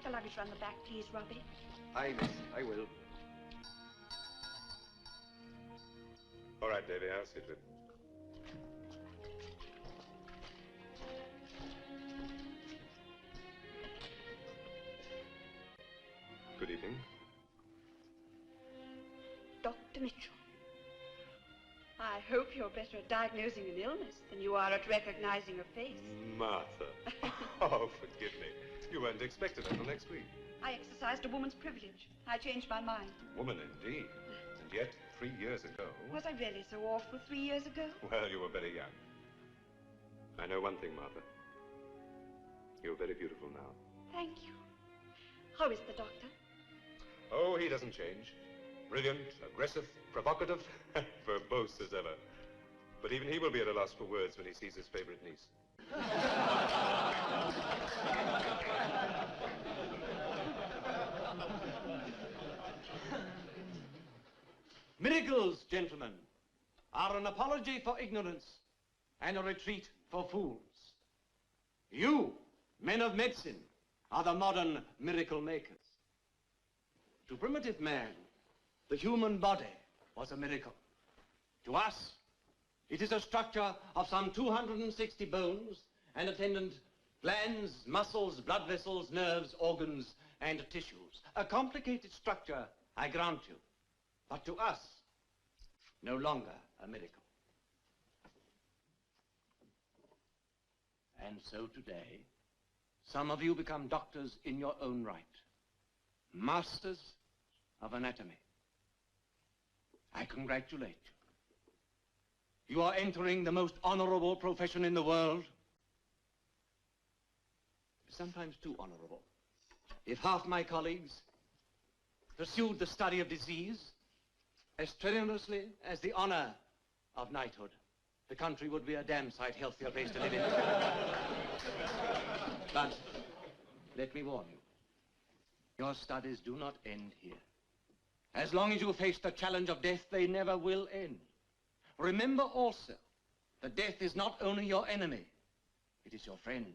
The luggage run the back, please, Robbie. Aye, miss, I will. All right, Davy, I'll sit with it. Good evening. Dr. Mitchell. I hope you're better at diagnosing an illness than you are at recognizing a face. Martha. Oh, forgive me. You weren't expected until next week. I exercised a woman's privilege. I changed my mind. Woman indeed. And yet, 3 years ago... Was I really so awful 3 years ago? Well, you were very young. I know one thing, Martha. You're very beautiful now. Thank you. How is the doctor? Oh, he doesn't change. Brilliant, aggressive, provocative, verbose as ever. But even he will be at a loss for words when he sees his favorite niece. Miracles, gentlemen, are an apology for ignorance and a retreat for fools. You, men of medicine, are the modern miracle makers. To primitive man, the human body was a miracle. To us, it is a structure of some 260 bones and attendant glands, muscles, blood vessels, nerves, organs, and tissues. A complicated structure, I grant you, but to us, no longer a miracle. And so today, some of you become doctors in your own right, masters of anatomy. I congratulate you. You are entering the most honorable profession in the world. Sometimes too honorable. If half my colleagues pursued the study of disease as strenuously as the honor of knighthood, the country would be a damn sight healthier place to live in. But let me warn you, your studies do not end here. As long as you face the challenge of death, they never will end. Remember also that death is not only your enemy, it is your friend.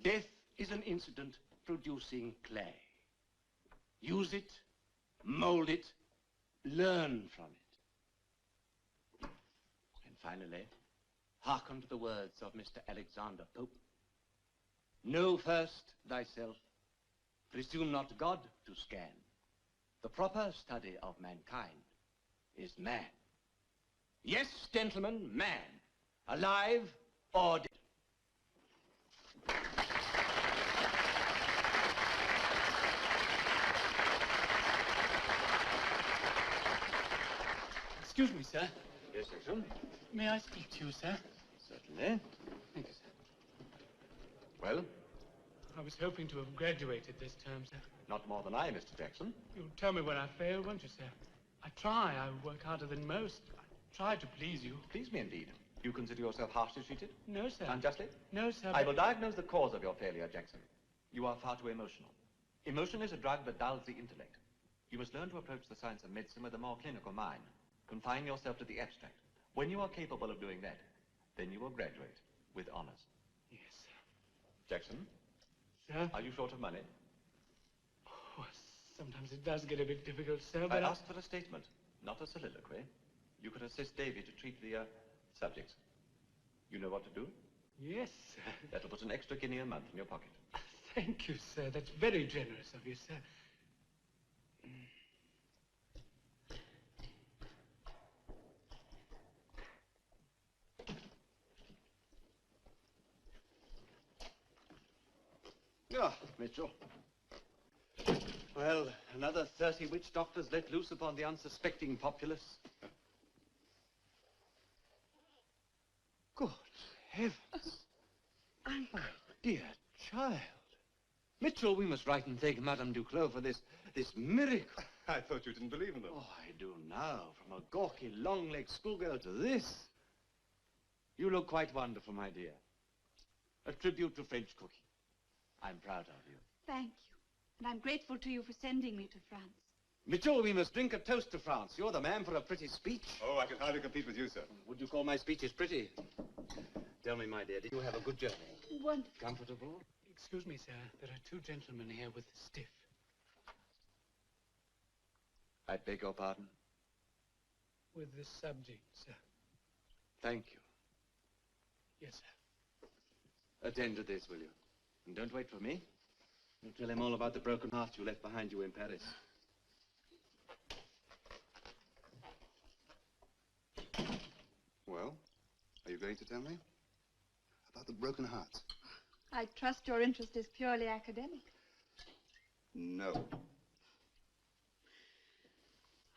Death is an incident producing clay. Use it, mold it, learn from it. And finally, hearken to the words of Mr. Alexander Pope. Know first thyself, presume not God to scan. The proper study of mankind is man. Yes, gentlemen, man, alive or dead. Excuse me, sir. Yes, Jackson? May I speak to you, sir? Certainly. Thank you, sir. Well? I was hoping to have graduated this term, sir. Not more than I, Mr. Jackson. You'll tell me where I failed, won't you, sir? I try. I work harder than most. I try to please you. Please me indeed. Do you consider yourself harshly treated? No, sir. Unjustly? No, sir. I will diagnose the cause of your failure, Jackson. You are far too emotional. Emotion is a drug that dulls the intellect. You must learn to approach the science of medicine with a more clinical mind. Confine yourself to the abstract. When you are capable of doing that, then you will graduate with honors. Yes, sir. Jackson? Sir? Are you short of money? Oh, sometimes it does get a bit difficult, sir, I but asked for a statement, not a soliloquy. You could assist Davy to treat the subjects. You know what to do? Yes, sir. That'll put an extra guinea a month in your pocket. Thank you, sir. That's very generous of you, sir. Ah, Mitchell. Well, another 30 witch doctors let loose upon the unsuspecting populace. Good heavens. Uncle. My dear child. Mitchell, we must write and thank Madame Duclos for this miracle. I thought you didn't believe in them. Oh, I do now. From a gawky, long-legged schoolgirl to this. You look quite wonderful, my dear. A tribute to French cooking. I'm proud of you. Thank you. And I'm grateful to you for sending me to France. Mitchell, we must drink a toast to France. You're the man for a pretty speech. Oh, I can hardly compete with you, sir. Would you call my speeches pretty? Tell me, my dear, did you have a good journey? Wonderful. Comfortable? Excuse me, sir. There are two gentlemen here with the stiff. I beg your pardon? With the subject, sir. Thank you. Yes, sir. Attend to this, will you? And don't wait for me. You'll tell him all about the broken heart you left behind you in Paris. Well, are you going to tell me? About the broken heart? I trust your interest is purely academic. No.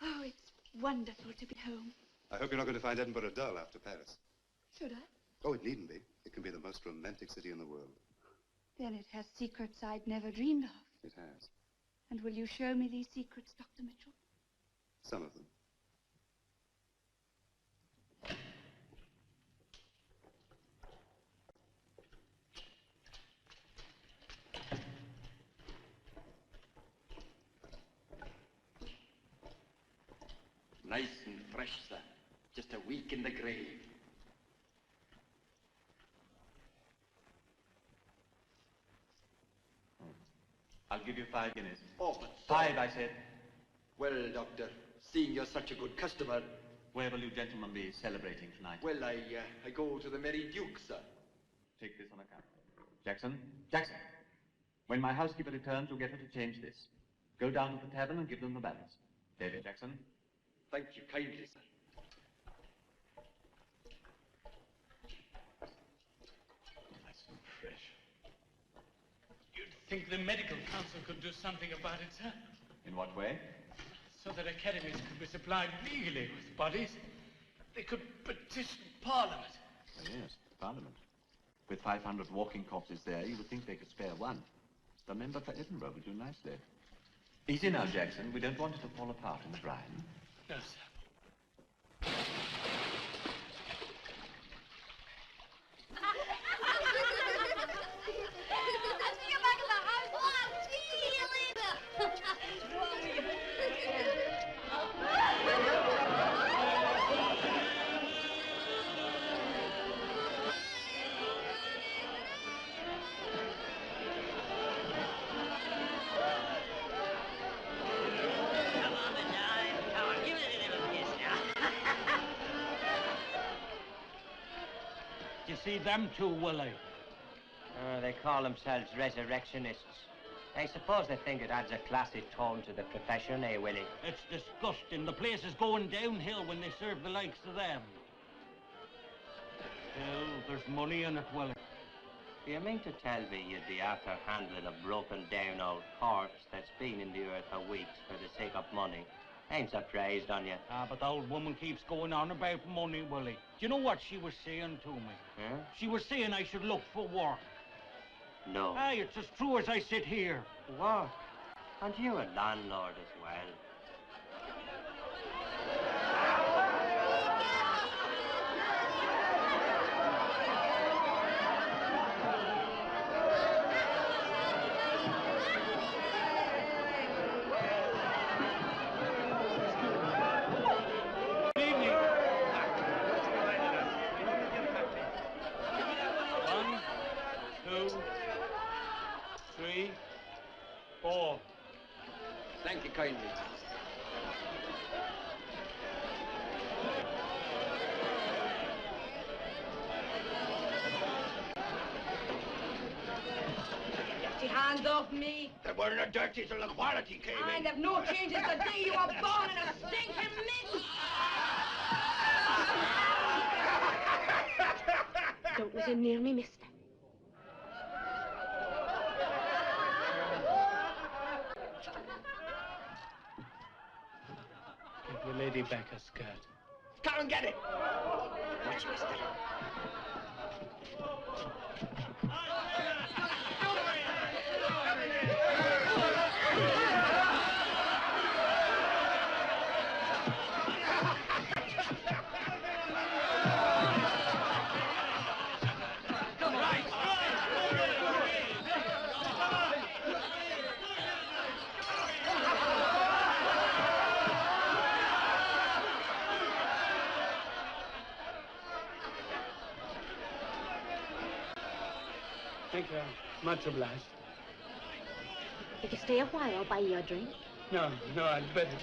Oh, it's wonderful to be home. I hope you're not going to find Edinburgh dull after Paris. Should I? Oh, it needn't be. It can be the most romantic city in the world. Then it has secrets I'd never dreamed of. It has. And will you show me these secrets, Dr. Mitchell? Some of them. Nice and fresh, sir. Just a week in the grave. I'll give you 5 guineas. Oh, but 5, I said. well, Doctor, seeing you're such a good customer, Where will you gentlemen be celebrating tonight? well, I go to the Merry Duke, sir. Take this on account. Jackson? Jackson! When my housekeeper returns, you'll get her to change this. Go down to the tavern and give them the balance. David Jackson? Thank you kindly, sir. Nice and fresh. You'd think the medical council could do something about it, sir? In what way? So that academies could be supplied legally with bodies. They could petition Parliament. Oh, yes, Parliament. With 500 walking corpses there, you would think they could spare one. The member for Edinburgh would do nicely. Easy now, Jackson. We don't want it to fall apart in the brine. No, sir. You see them two, Willie? They call themselves resurrectionists. I suppose they think it adds a classy tone to the profession, eh, Willie? It's disgusting. The place is going downhill when they serve the likes of them. Well, there's money in it, Willie. Do you mean to tell me you'd be after handling a broken-down old corpse that's been in the earth for weeks for the sake of money? I'm surprised on you. Ah, but the old woman keeps going on about money, Willie. Do you know what she was saying to me? Huh? She was saying I should look for work. No. Aye, it's as true as I sit here. Work? And you're a landlord as well. Thank you kindly. Get your hands off me. They weren't a dirty till the quality came in. I'd have no changes the day you were born in a stinking mitt. Don't listen near me, mister. the Lady Becker's skirt. Come and get it! Watch me, Steve. Thank you. Much obliged. If you stay a while, I'll buy you a drink. No, I'd better.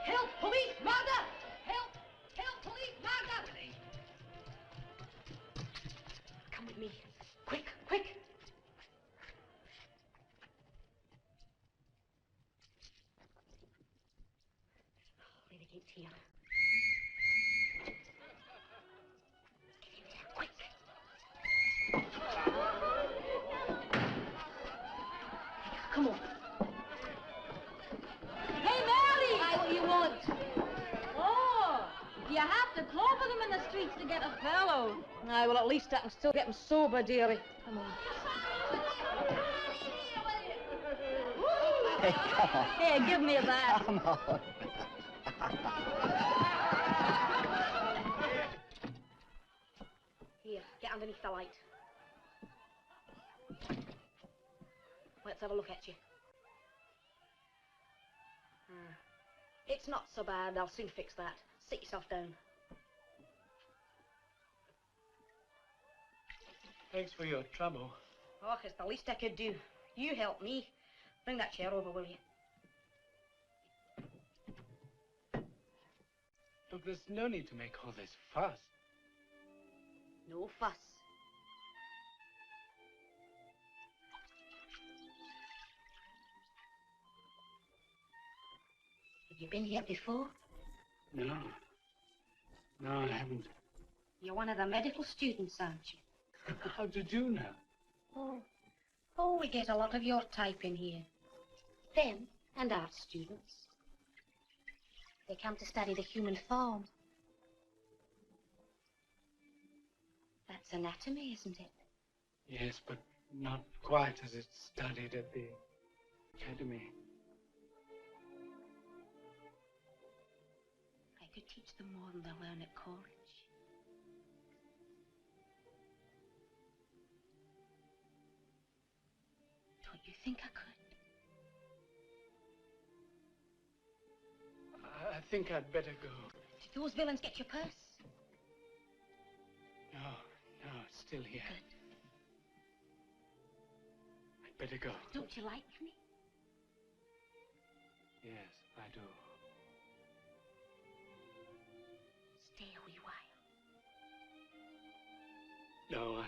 Help! Police! Murder! Help! Help! Police! Murder! Come with me. Quick, quick! Renegade's here. Get in there, quick! Come on. Hey, Mary! Aye, what you want? Oh, you have to clobber them in the streets to get a fellow. Aye, well, at least I can still get them sober, dearie. Come on. Hey, come on. Here, give me a bath. Come on. Here, get underneath the light. Let's have a look at you. It's not so bad. I'll soon fix that. Sit yourself down. Thanks for your trouble. Oh, it's the least I could do. You help me. Bring that chair over, will you? Look, there's no need to make all this fuss. No fuss. Have you been here before? No, I haven't. You're one of the medical students, aren't you? How did you know? Oh, we get a lot of your type in here. Them and art students. They come to study the human form. That's anatomy, isn't it? Yes, but not quite as it's studied at the academy. I could teach them more than they learn at college. Don't you think I could? I think I'd better go. Did those villains get your purse? No, it's still here. Good. I'd better go. Don't you like me? Yes, I do. Stay a wee while. No,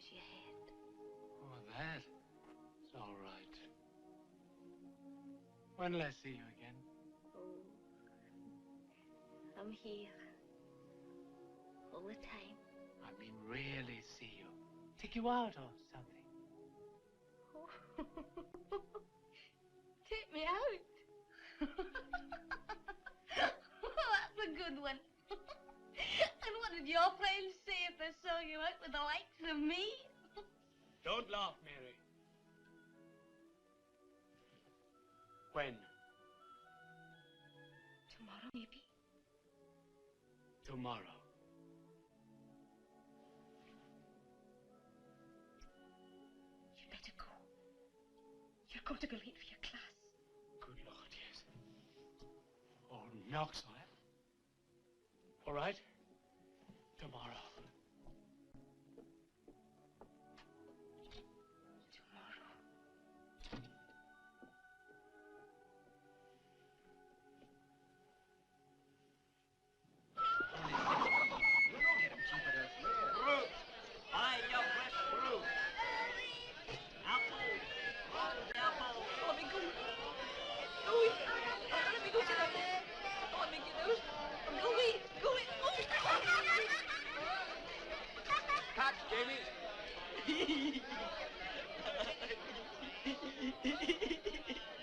How's your head? Oh, that? It's all right. When'll I see you again? Oh, I'm here. All the time. I mean, really see you. Take you out or something. Oh. Take me out. did your friends say if they saw you out with the likes of me? Don't laugh, Mary. When? Tomorrow, maybe. Tomorrow. You'd better go. You're going to be late for your class. Good Lord, yes. Oh, Knox on it. All right? Tomorrow.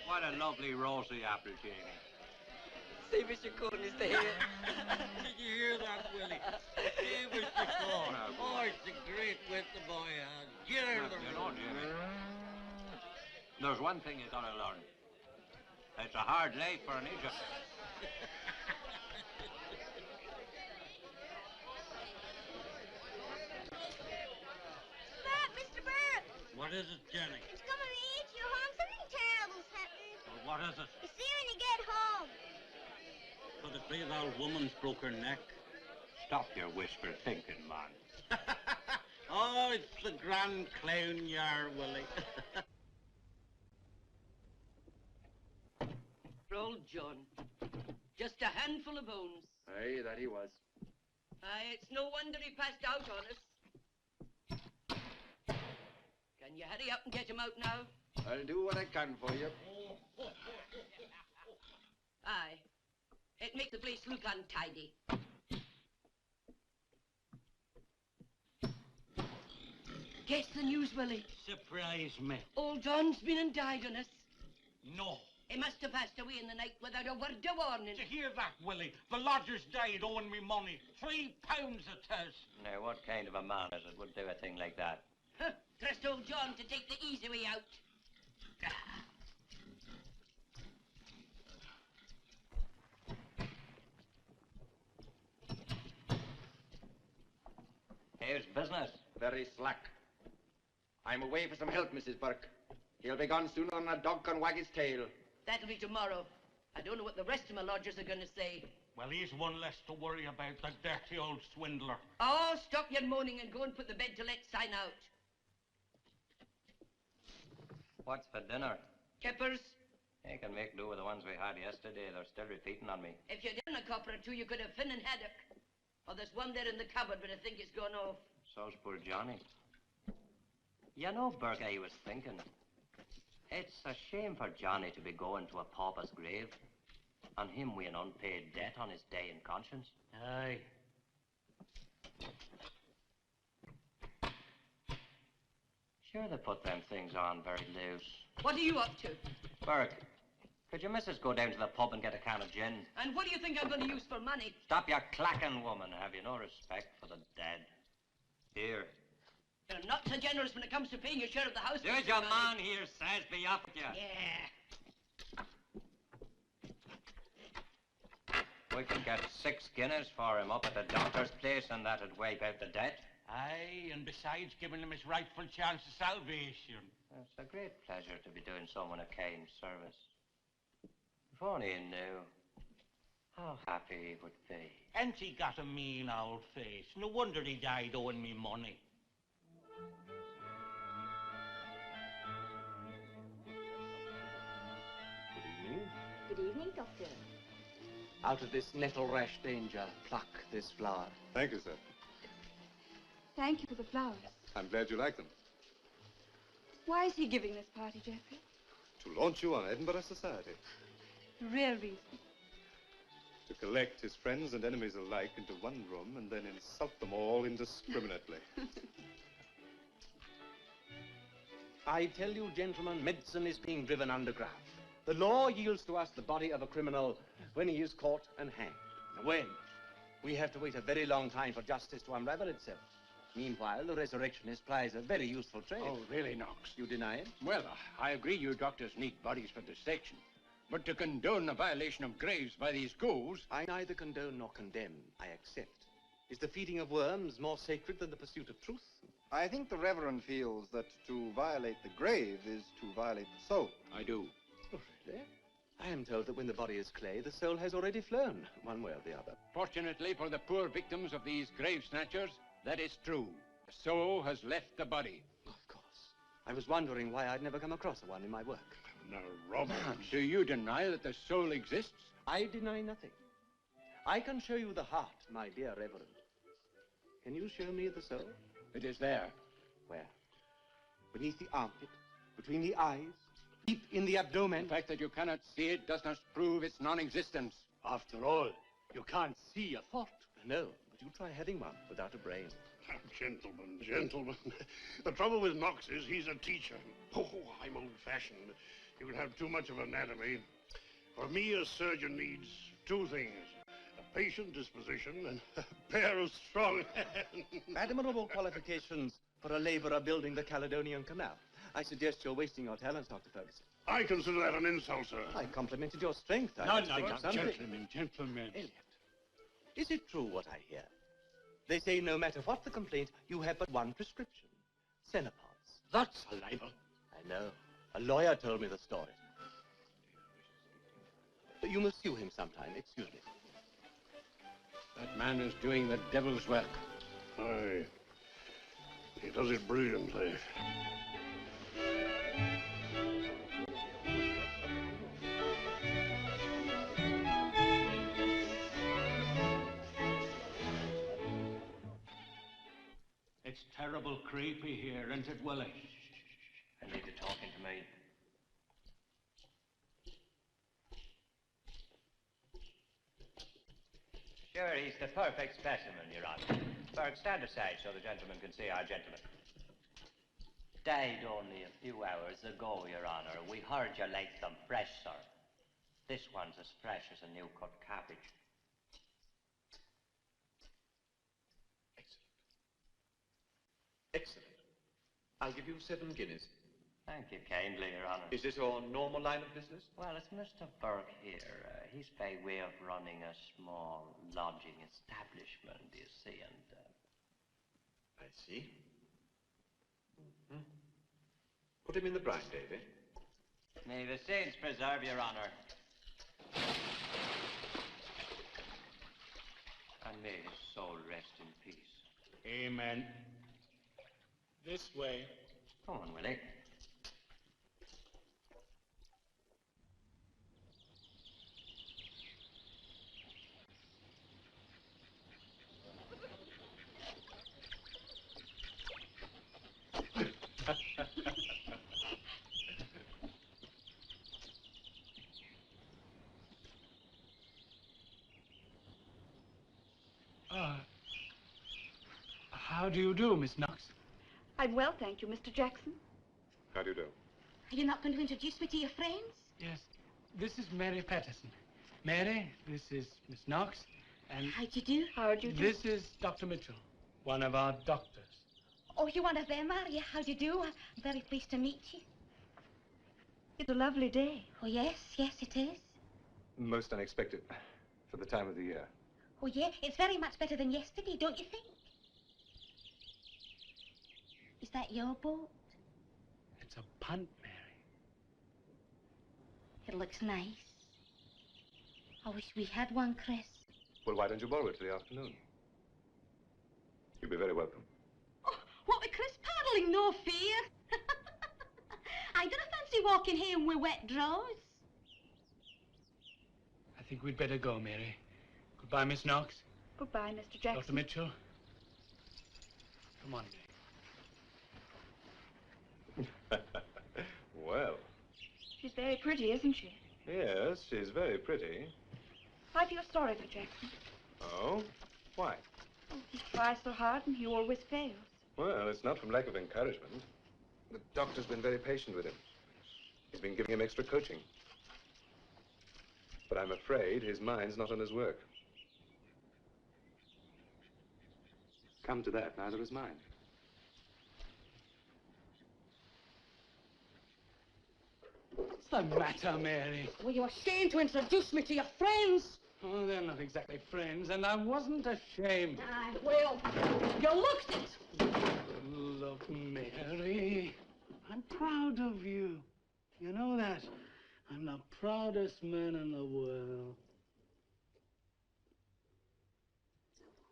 What a lovely rosy apple, Jamie. See, Mr. Coon is here. Did you hear that, Willie? Hey, Mr. Cole. Oh, it's a great wit the boy has. Hear the Jamie. There's one thing you gotta learn. It's a hard life for an Egypt. Mr. Burke! What is it, Jenny? It's coming to eat you, hon. Something terrible's happening. Well, what is it? You see when you get home. Could it be the old woman's broke her neck? Stop your wishful thinking, man. Oh, it's the grand clown you are, Willie. Old John. Just a handful of bones. Aye, that he was. Aye, it's no wonder he passed out on us. Can you hurry up and get him out now? I'll do what I can for you. Aye. It makes the place look untidy. Guess the news, Willie. Surprise me. Old John's been and died on us. No. He must have passed away in the night without a word of warning. Did you hear that, Willie? The lodgers died owing me money. £3 it is. Now, what kind of a man is it would do a thing like that? Huh. Trust old John to take the easy way out. Here's business. Very slack. I'm away for some help, Mrs. Burke. He'll be gone sooner than a dog can wag his tail. That'll be tomorrow. I don't know what the rest of my lodgers are going to say. Well, he's one less to worry about, the dirty old swindler. Oh, stop your moaning and go and put the bed to let sign out. What's for dinner? Kippers, You can make do with the ones we had yesterday. They're still repeating on me. if you'd done a copper or two, you could have Finn and haddock. Oh, there's one there in the cupboard, but I think it's gone off. So's poor Johnny. You know, Burke, I was thinking. It's a shame for Johnny to be going to a pauper's grave. And him with an unpaid debt on his day in conscience. Aye. Sure, they put them things on very loose. What are you up to? Burke, could your missus go down to the pub and get a can of gin? And what do you think I'm going to use for money? Stop your clacking, woman. Have you no respect for the dead? Here. You're not so generous when it comes to paying your share of the house. There's your man here says be off with you. Yeah. We could get 6 guineas for him up at the doctor's place and that'd wipe out the debt. Aye, and besides giving him his rightful chance of salvation. It's a great pleasure to be doing someone a kind service. If only he knew how happy he would be. Ain't he got a mean old face? No wonder he died owing me money. Good evening. Good evening, Doctor. Out of this nettle rash danger, pluck this flower. Thank you, sir. Thank you for the flowers. I'm glad you like them. Why is he giving this party, Geoffrey? To launch you on Edinburgh society. The real reason. To collect his friends and enemies alike into one room and then insult them all indiscriminately. I tell you, gentlemen, medicine is being driven underground. The law yields to us the body of a criminal when he is caught and hanged. When? We have to wait a very long time for justice to unravel itself. Meanwhile, the resurrectionist plies a very useful trade. Oh, really, Knox? You deny it? Well, I agree you doctors need bodies for dissection. But to condone the violation of graves by these ghouls... I neither condone nor condemn. I accept. Is the feeding of worms more sacred than the pursuit of truth? I think the Reverend feels that to violate the grave is to violate the soul. I do. Oh, really? I am told that when the body is clay, the soul has already flown, one way or the other. Fortunately for the poor victims of these grave snatchers, that is true. The soul has left the body. Of course. I was wondering why I'd never come across one in my work. Now, Robert, do you deny that the soul exists? I deny nothing. I can show you the heart, my dear Reverend. Can you show me the soul? It is there. Where? Beneath the armpit, between the eyes, deep in the abdomen. The fact that you cannot see it does not prove its non-existence. After all, you can't see a thought. No, but you try having one without a brain. Gentlemen, gentlemen. The trouble with Knox is he's a teacher. Oh, I'm old-fashioned. You can have too much of anatomy. For me, a surgeon needs two things. A patient disposition and a pair of strong hands. Admirable qualifications for a laborer building the Caledonian Canal. I suggest you're wasting your talents, Dr. Ferguson. I consider that an insult, sir. I complimented your strength. Gentlemen. Elliot, is it true what I hear? They say no matter what the complaint, you have but one prescription. Cenopods. That's a libel. I know. A lawyer told me the story. But you must sue him sometime. Excuse me. That man is doing the devil's work. Aye. He does it brilliantly. It's terrible creepy here, isn't it, Willie? I need you talking to me. Sure, he's the perfect specimen, Your Honor. Burke, stand aside so the gentleman can see our gentleman. Died only a few hours ago, Your Honor. We heard you like them fresh, sir. This one's as fresh as a new-cut cabbage. Excellent. I'll give you 7 guineas. Thank you kindly, Your Honor. Is this your normal line of business? Well, it's Mr. Burke here. He's by way of running a small lodging establishment, you see, and... I see. Put him in the brine, Davy. May the saints preserve Your Honor. And may his soul rest in peace. Amen. This way. Come on, Willie. How do you do, Miss Knox? I'm well, thank you, Mr. Jackson. How do you do? Are you not going to introduce me to your friends? Yes. This is Mary Patterson. Mary, this is Miss Knox, and... How'd you do? How'd you do? This is Dr. Mitchell, one of our doctors. Oh, you're one of them, are you? How'd you do? I'm very pleased to meet you. It's a lovely day. Oh, yes, yes, it is. Most unexpected for the time of the year. Oh, yeah, it's very much better than yesterday, don't you think? Is that your boat? It's a punt, Mary. It looks nice. I wish we had one, Chris. Well, why don't you borrow it for the afternoon? You'll be very welcome. Oh, what with Chris paddling? No fear. I don't fancy walking home with wet drawers. I think we'd better go, Mary. Goodbye, Miss Knox. Goodbye, Mr. Jackson. Dr. Mitchell. Come on, Mary. Well. She's very pretty, isn't she? Yes, she's very pretty. I feel sorry for Jackson. Oh? Why? Oh, he tries so hard and he always fails. Well, it's not from lack of encouragement. The doctor's been very patient with him. He's been giving him extra coaching. But I'm afraid his mind's not on his work. come to that, neither is mine. What's the matter, Mary? Were you ashamed to introduce me to your friends? Oh, they're not exactly friends, and I wasn't ashamed. I will. You looked it. Look, Mary, I'm proud of you. You know that? I'm the proudest man in the world.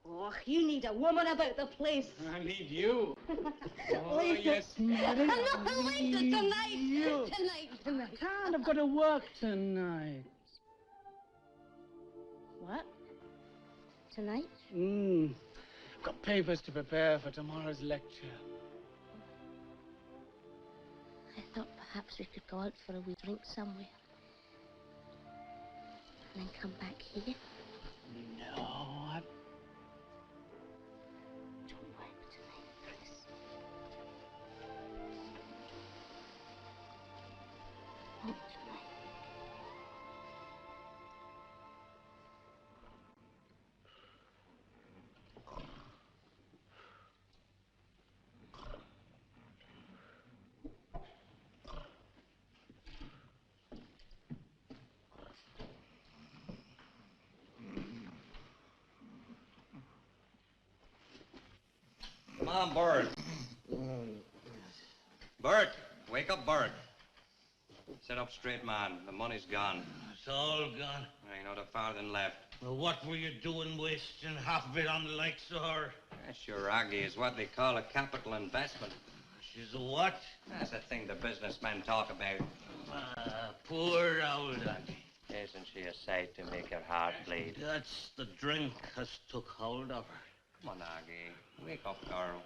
Oh, you need a woman about the place. I need you. Oh, Later. yes, Mary. No, later, tonight. You. Tonight. I can't. I've got to work tonight. What? Tonight? I've got papers to prepare for tomorrow's lecture. I thought perhaps we could go out for a wee drink somewhere. And then come back here. No, I... Don't work tonight, Chris. Not tonight. Come on, Burke. Burke, wake up, Burke. Sit up straight, man. The money's gone. It's all gone. Ain't not a farthing left. Well, what were you doing wasting half of it on the likes of her? Sure, Aggie is what they call a capital investment. She's a what? That's the thing the businessmen talk about. Poor old Aggie. Isn't she a sight to make your heart bleed? That's the drink has took hold of her. Come on, Aggie. Wake up, girl.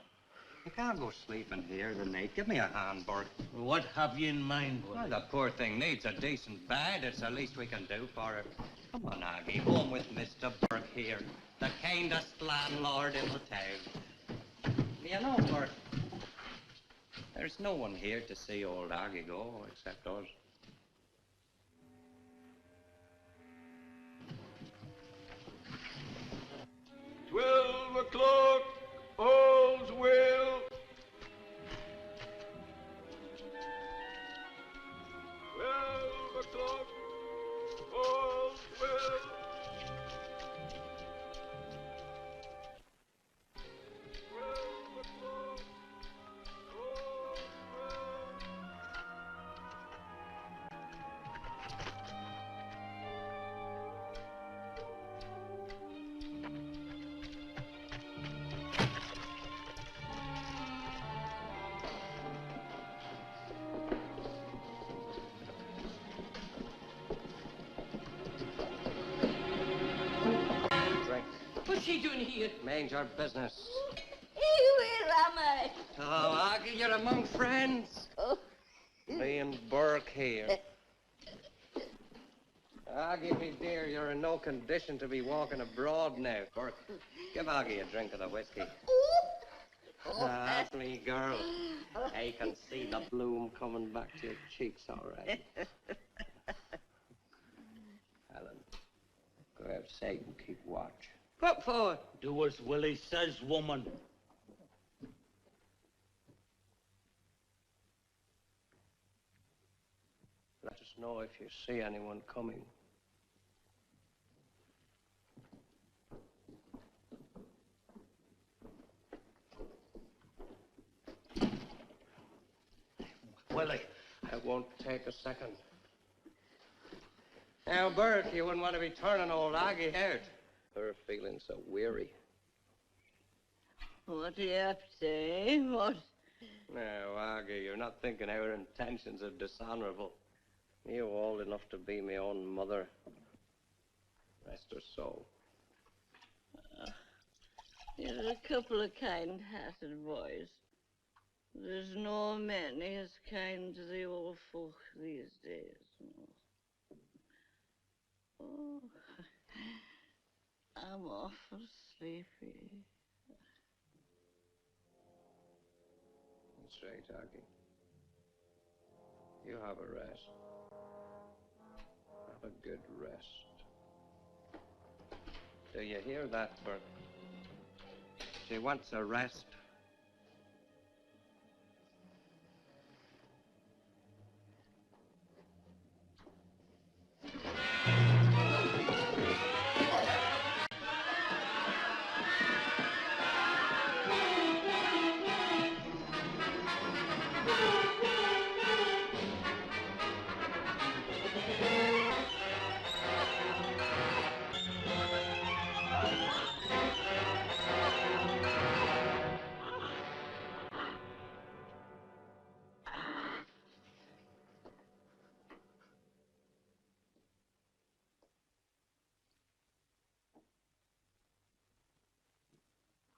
You can't go sleeping here tonight. Give me a hand, Burke. What have you in mind, Willie? Well, the poor thing needs a decent bed. It's the least we can do for her. Come on, Aggie. Home with Mr. Burke here. The kindest landlord in the town. You know, Burke, there's no one here to see old Aggie go except us. O'clock, all's well. 12 o'clock, all's well. 12 o'clock, all's Drink. What's she doing here? Mind your business. Where am I? Oh, Aggie, you're among friends. Oh. Me and Burke here. Aggie, me dear, you're in no condition to be walking abroad now. Burke, give Aggie a drink of the whiskey. Lovely girl. I can see the bloom coming back to your cheeks, all right. Helen, go outside and keep watch. What for? Do as Willie says, woman. Let us know if you see anyone coming. Willie. I won't take a second. Now, Burke, you wouldn't want to be turning old Aggie out. Her feeling so weary. What do you have to say? What? Now, Aggie, you're not thinking our intentions are dishonorable. You're old enough to be my own mother. Rest her soul. You're a couple of kind-hearted boys. There's no many as kind to the old folk these days. Oh, I'm awful sleepy. That's right, Aggie. You have a rest. Have a good rest. Do you hear that, Burke? She wants a rest.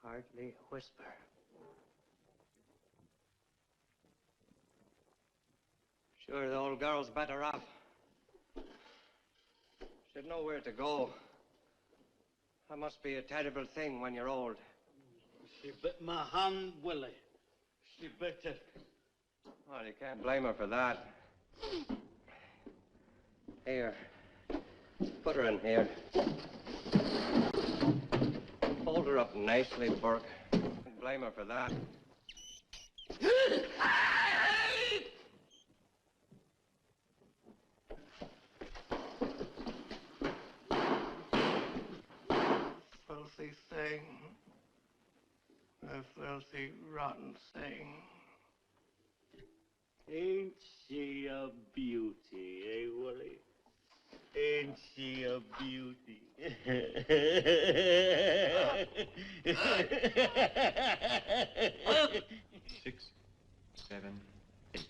Hardly a whisper. Sure, the old girl's better off. She'd know where to go. That must be a terrible thing when you're old. She bit my hand, Willie. She bit it. Well, you can't blame her for that. Here. Put her in here. Hold her up nicely, Burke. Can't blame her for that. Filthy thing. A filthy, rotten thing. Ain't she a beauty, eh, Willie? Ain't she a beauty? 6, 7, 8.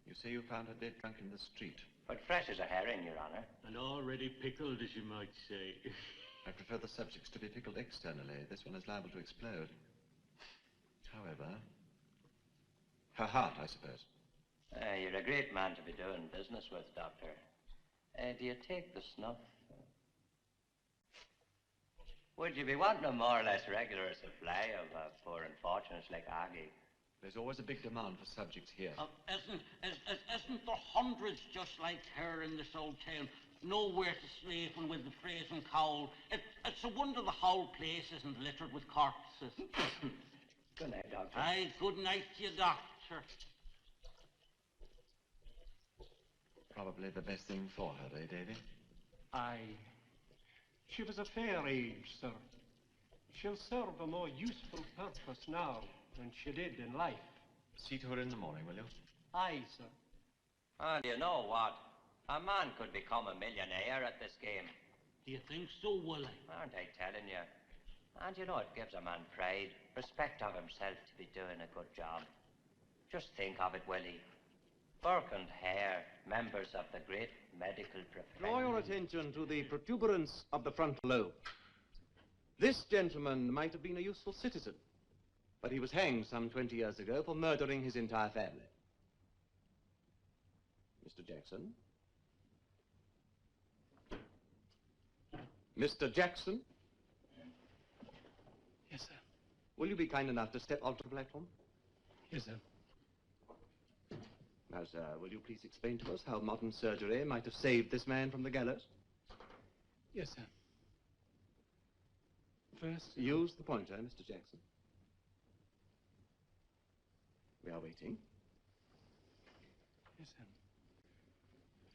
You say you found her dead drunk in the street. But fresh as a herring, Your Honor. And already pickled, as you might say. I prefer the subjects to be pickled externally. This one is liable to explode. However, her heart, I suppose. You're a great man to be doing business with, Doctor. Do you take the snuff? Would you be wanting a more or less regular supply of poor unfortunates like Aggie? There's always a big demand for subjects here. Isn't there hundreds just like her in this old town? Nowhere to sleep and with the freezing cold. It's a wonder the whole place isn't littered with corpses. Good night, Doctor. Aye, good night to you, Doctor. Probably the best thing for her, eh, Davy? Aye. She was a fair age, sir. She'll serve a more useful purpose now than she did in life. See to her in the morning, will you? Aye, sir. And you know what? A man could become a millionaire at this game. Do you think so, Willie? Aren't I telling you? And you know, it gives a man pride, respect of himself to be doing a good job. Just think of it, Willie. Burke and Hare, members of the great medical profession. Draw your attention to the protuberance of the frontal lobe. This gentleman might have been a useful citizen, but he was hanged some 20 years ago for murdering his entire family. Mr. Jackson? Mr. Jackson? Yes, sir. Will you be kind enough to step onto the platform? Yes, sir. Now, sir, will you please explain to us how modern surgery might have saved this man from the gallows? Yes, sir. First... Use the pointer, Mr. Jackson. We are waiting. Yes, sir.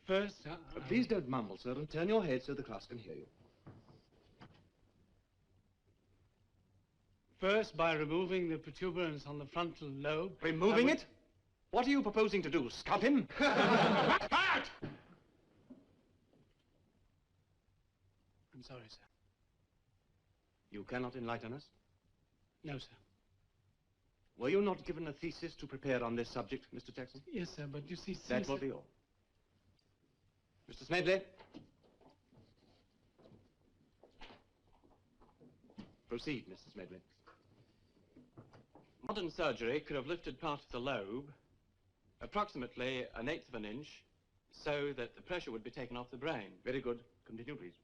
First, Please don't mumble, sir, and turn your head so the class can hear you. First, by removing the protuberance on the frontal lobe... Removing it? What are you proposing to do, scub him? I'm sorry, sir. You cannot enlighten us? No, sir. Were you not given a thesis to prepare on this subject, Mr. Jackson? Yes, sir, but you see... That will be all. Mr. Smedley? Proceed, Mr. Smedley. Modern surgery could have lifted part of the lobe, approximately 1/8 of an inch, so that the pressure would be taken off the brain. Very good. Continue, please.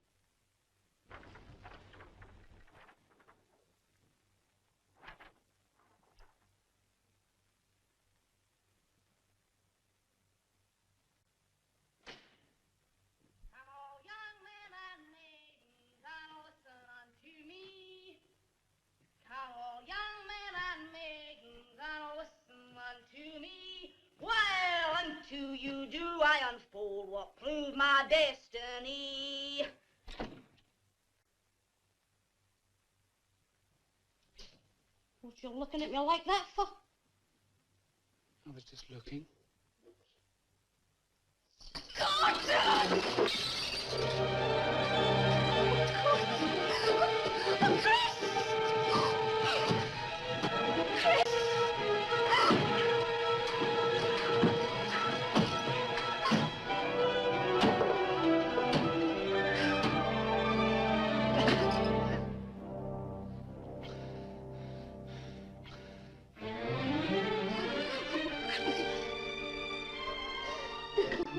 you looking at me like that for? I was just looking. God!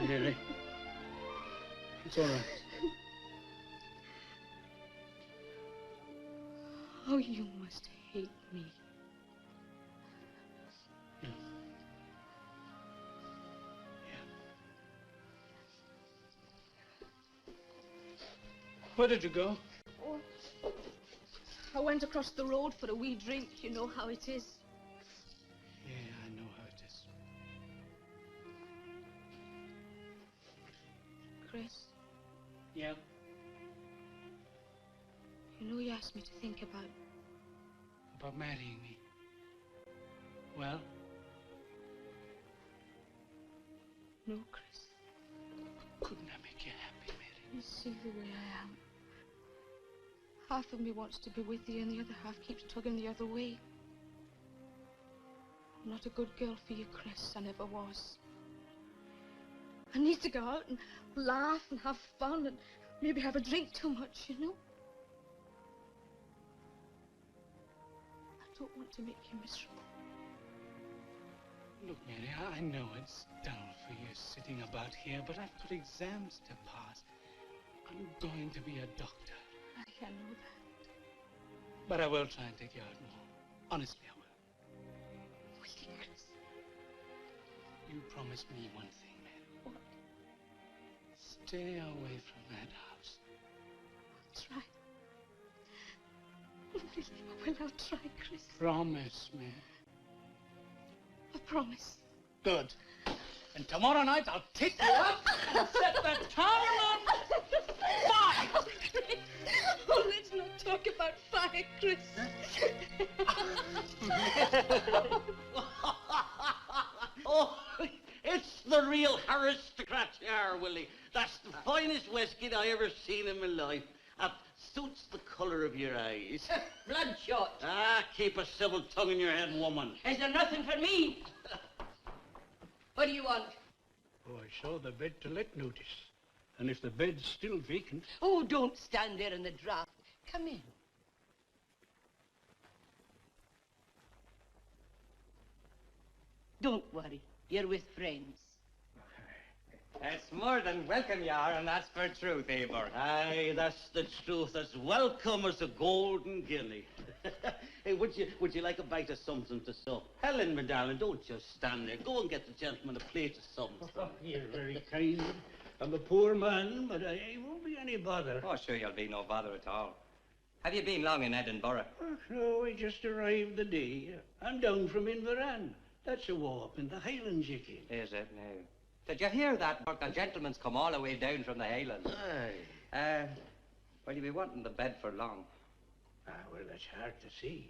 Mary, it's all right. Oh, you must hate me. Yeah. Where did you go? Oh, I went across the road for a wee drink. You know how it is. Yeah, I know how it is. Chris, Yeah? you know you asked me to think about... About marrying me. Well? No, Chris. Couldn't I make you happy, Mary? You see the way I am. Half of me wants to be with you and the other half keeps tugging the other way. I'm not a good girl for you, Chris. I never was. I need to go out and laugh and have fun and maybe have a drink too much, you know? I don't want to make you miserable. Look, Mary, I know it's dull for you sitting about here, but I've got exams to pass. I'm going to be a doctor. I know that. But I will try and take you out more. Honestly, I will. Will you, Chris? You promise me one thing, Mary. What? Stay away from that house. I'll try. Really, I will. I'll try, Chris. Promise me. I promise. Good. And tomorrow night I'll take you up and set the town on fire. Oh, let's not talk about fire, Chris. Oh, it's the real aristocrat here, Willie. That's the finest whiskey I ever seen in my life. That suits the colour of your eyes. Bloodshot. Ah, keep a civil tongue in your head, woman. Is there nothing for me? What do you want? Oh, I saw the bed to let notice. And if the bed's still vacant... Oh, don't stand there in the draught. Come in. Don't worry. You're with friends. It's more than welcome you are, and that's for truth, Burke. Aye, that's the truth. As welcome as a golden guinea. Hey, would you like a bite of something to sup? Helen, my darling, don't just stand there. Go and get the gentleman a plate of something. Oh, you're very kind. I'm a poor man, but I won't be any bother. Oh, sure, you'll be no bother at all. Have you been long in Edinburgh? Oh, no, I just arrived the day. I'm down from Inveran. That's a war up in the Highlands, you kid. Is it now? Did you hear that, Burke? The gentleman's come all the way down from the Highlands. Aye. Will you be wanting the bed for long? Ah, well, that's hard to see.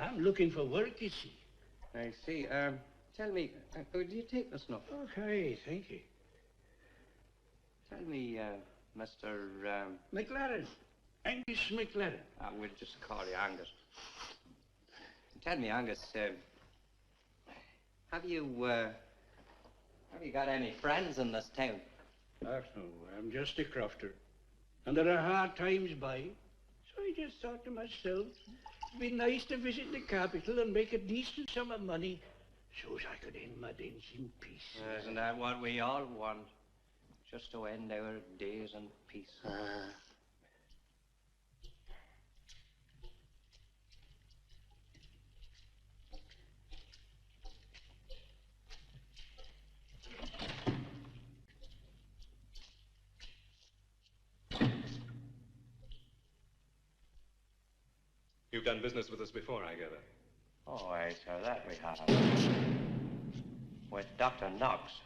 I'm looking for work, you see. I see. Tell me, do you take the snuff? Okay, thank you. Tell me, Mr. McLaren. Angus McLaren. We'll just call you Angus. Tell me, Angus, have you got any friends in this town? Oh, no, I'm just a crofter. And there are hard times by. So I just thought to myself, it'd be nice to visit the capital and make a decent sum of money so as I could end my days in peace. Isn't that what we all want? Just to end our days in peace. You've done business with us before, I gather. Oh, aye, sir, that we have. With Dr. Knox.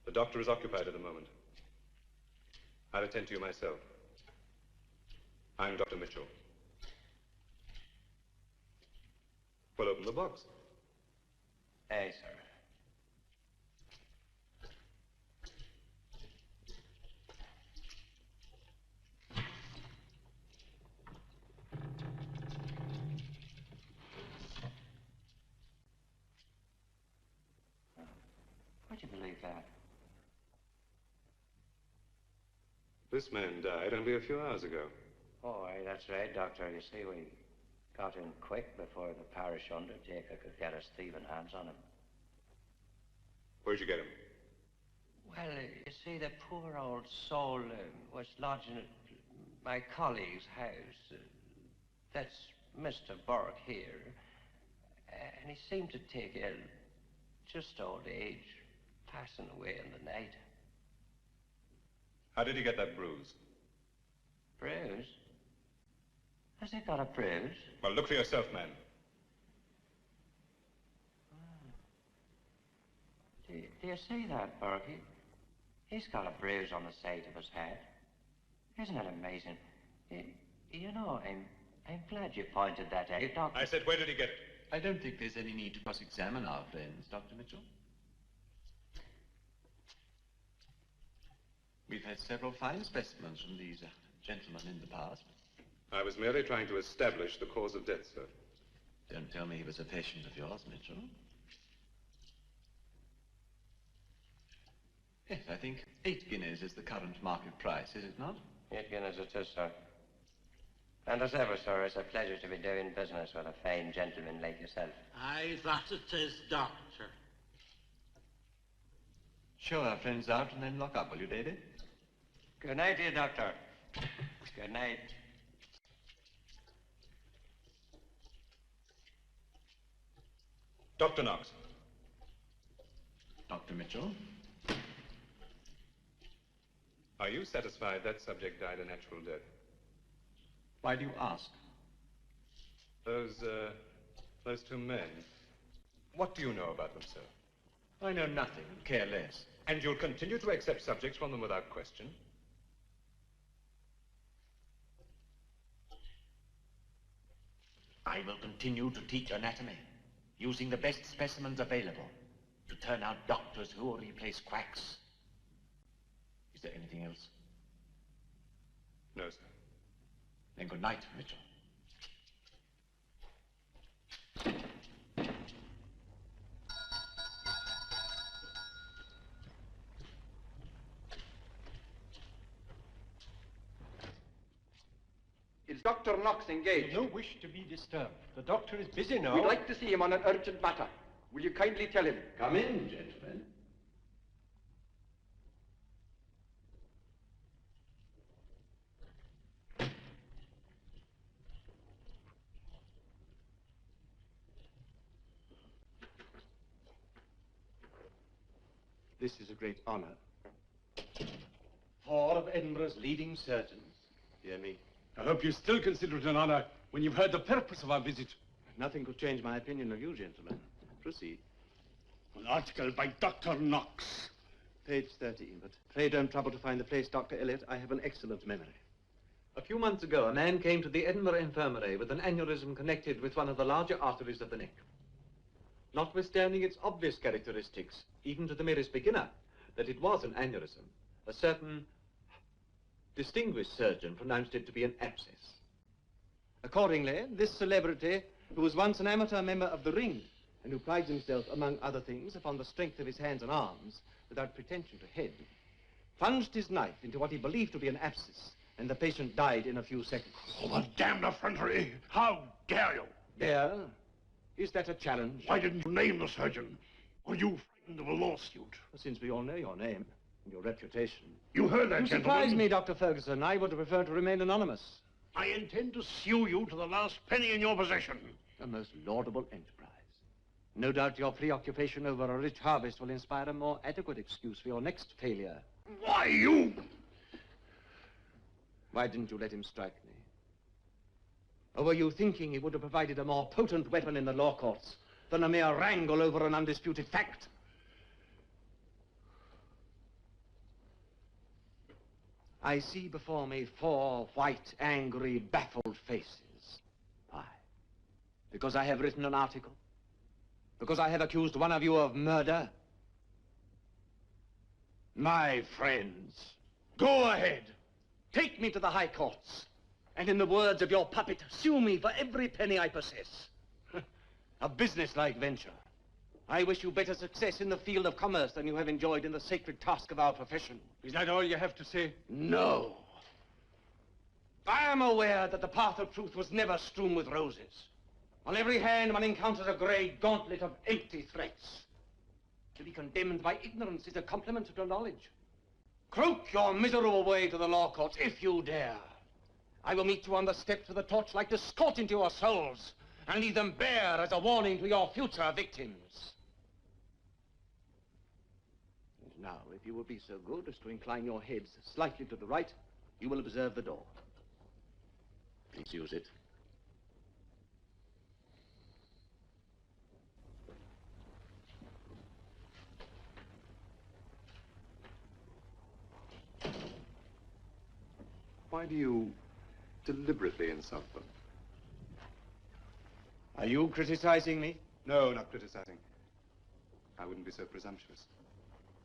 The doctor is occupied at the moment. I'll attend to you myself. I'm Dr. Mitchell. Well, open the box. Aye, sir. Would you believe that? This man died only a few hours ago. Oh, aye, that's right, Doctor. You see, we got in quick before the parish undertaker could get his thieving hands on him. Where'd you get him? Well, you see, the poor old soul was lodging at my colleague's house. That's Mr. Burke here. And he seemed to take ill, just old age, passing away in the night. How did he get that bruise? Bruise? Has he got a bruise? Well, look for yourself, man. Do you see that, Burke? He's got a bruise on the side of his head. Isn't it amazing? You know, I'm glad you pointed that out, Doctor. I said, where did he get it? I don't think there's any need to cross-examine our friends, Dr. Mitchell. We've had several fine specimens from these gentlemen in the past. I was merely trying to establish the cause of death, sir. Don't tell me he was a patient of yours, Mitchell. Yes, I think 8 guineas is the current market price, is it not? 8 guineas it is, sir. And as ever, sir, it's a pleasure to be doing business with a fine gentleman like yourself. Aye, that it is, Doctor. Show our friends out and then lock up, will you, David? Good night, dear Doctor. Good night. Dr. Knox. Dr. Mitchell? Are you satisfied that subject died a natural death? Why do you ask? Those 2 men. What do you know about them, sir? I know nothing and care less. And you'll continue to accept subjects from them without question? I will continue to teach anatomy, using the best specimens available, to turn out doctors who will replace quacks. Is there anything else? No, sir. Then good night, Mitchell. Is Dr. Knox engaged? No wish to be disturbed. The doctor is busy now. We'd like to see him on an urgent matter. Will you kindly tell him? Come in, gentlemen. This is a great honor. 4 of Edinburgh's leading surgeons. Dear me. I hope you still consider it an honor when you've heard the purpose of our visit. Nothing could change my opinion of you, gentlemen. Proceed. An article by Dr. Knox. Page 13, but pray don't trouble to find the place, Dr. Elliot. I have an excellent memory. A few months ago, a man came to the Edinburgh infirmary with an aneurysm connected with one of the larger arteries of the neck. Notwithstanding its obvious characteristics, even to the merest beginner, that it was an aneurysm, a certain distinguished surgeon pronounced it to be an abscess. Accordingly, this celebrity, who was once an amateur member of the Ring, and who prides himself, among other things, upon the strength of his hands and arms, without pretension to head, plunged his knife into what he believed to be an abscess, and the patient died in a few seconds. Oh, the damned effrontery! How dare you? Dare? Is that a challenge? Why didn't you name the surgeon? Were you frightened of a lawsuit? Since we all know your name and your reputation. You heard that, You gentlemen. surprise me, Dr. Ferguson. I would have preferred to remain anonymous. I intend to sue you to the last penny in your possession. A most laudable enterprise. No doubt your preoccupation over a rich harvest will inspire a more adequate excuse for your next failure. Why, you... Why didn't you let him strike me? Or were you thinking he would have provided a more potent weapon in the law courts than a mere wrangle over an undisputed fact? I see before me 4 white, angry, baffled faces. Aye. Because I have written an article? Because I have accused one of you of murder? My friends, go ahead. Take me to the high courts. And in the words of your puppet, sue me for every penny I possess. A businesslike venture. I wish you better success in the field of commerce than you have enjoyed in the sacred task of our profession. Is that all you have to say? No. I am aware that the path of truth was never strewn with roses. On every hand one encounters a grey gauntlet of empty threats. To be condemned by ignorance is a compliment to knowledge. Croak your miserable way to the law courts if you dare. I will meet you on the steps with a torchlight to scorch into your souls and leave them bare as a warning to your future victims. And now, if you will be so good as to incline your heads slightly to the right, you will observe the door. Please use it. Why do you deliberately insult them? Are you criticizing me? No, not criticizing. I wouldn't be so presumptuous.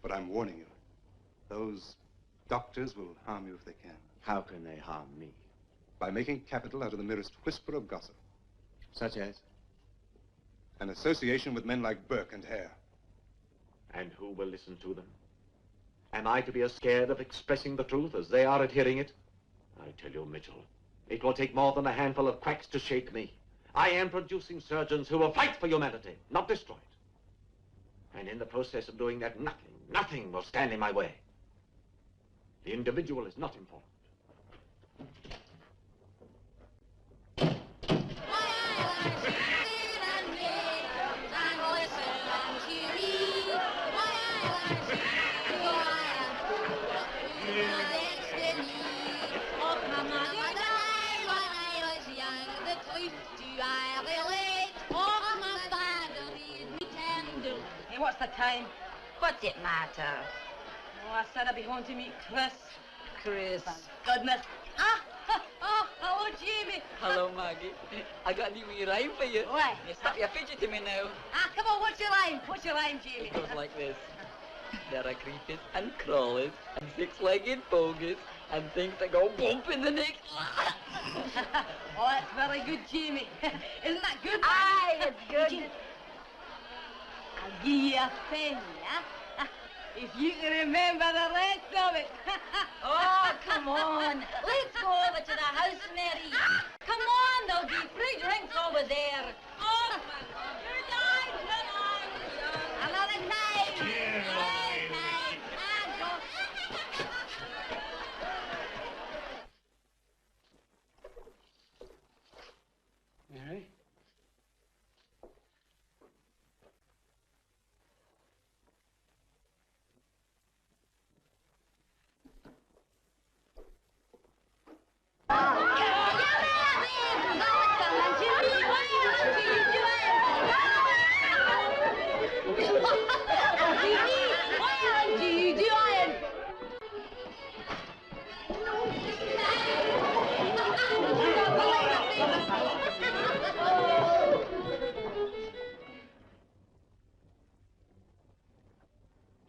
But I'm warning you. Those doctors will harm you if they can. How can they harm me? By making capital out of the merest whisper of gossip. Such as? An association with men like Burke and Hare. And who will listen to them? Am I to be as scared of expressing the truth as they are at hearing it? I tell you, Mitchell, it will take more than a handful of quacks to shake me. I am producing surgeons who will fight for humanity, not destroy it. And in the process of doing that, nothing will stand in my way. The individual is not important. What's the time? What's it matter? Oh, I said I'd be home to meet Chris. Chris. Goodness. Hello, Jamie. Hello, Maggie. I got a new wee rhyme for you. What? You stop your fidgeting me now. Come on, what's your line? What's your line, Jamie? It goes like this. There are creepers and crawlers and six-legged bogies and things that go bump in the neck. Oh, that's very good, Jamie. Isn't that good? Aye, it's good. Jamie, I'll give you a penny, huh? If you can remember the rest of it. Oh, come on. Let's go over to the house, Mary. Come on, there'll be free drinks over there. Oh, good night, good night. Another time. Another time. Mary?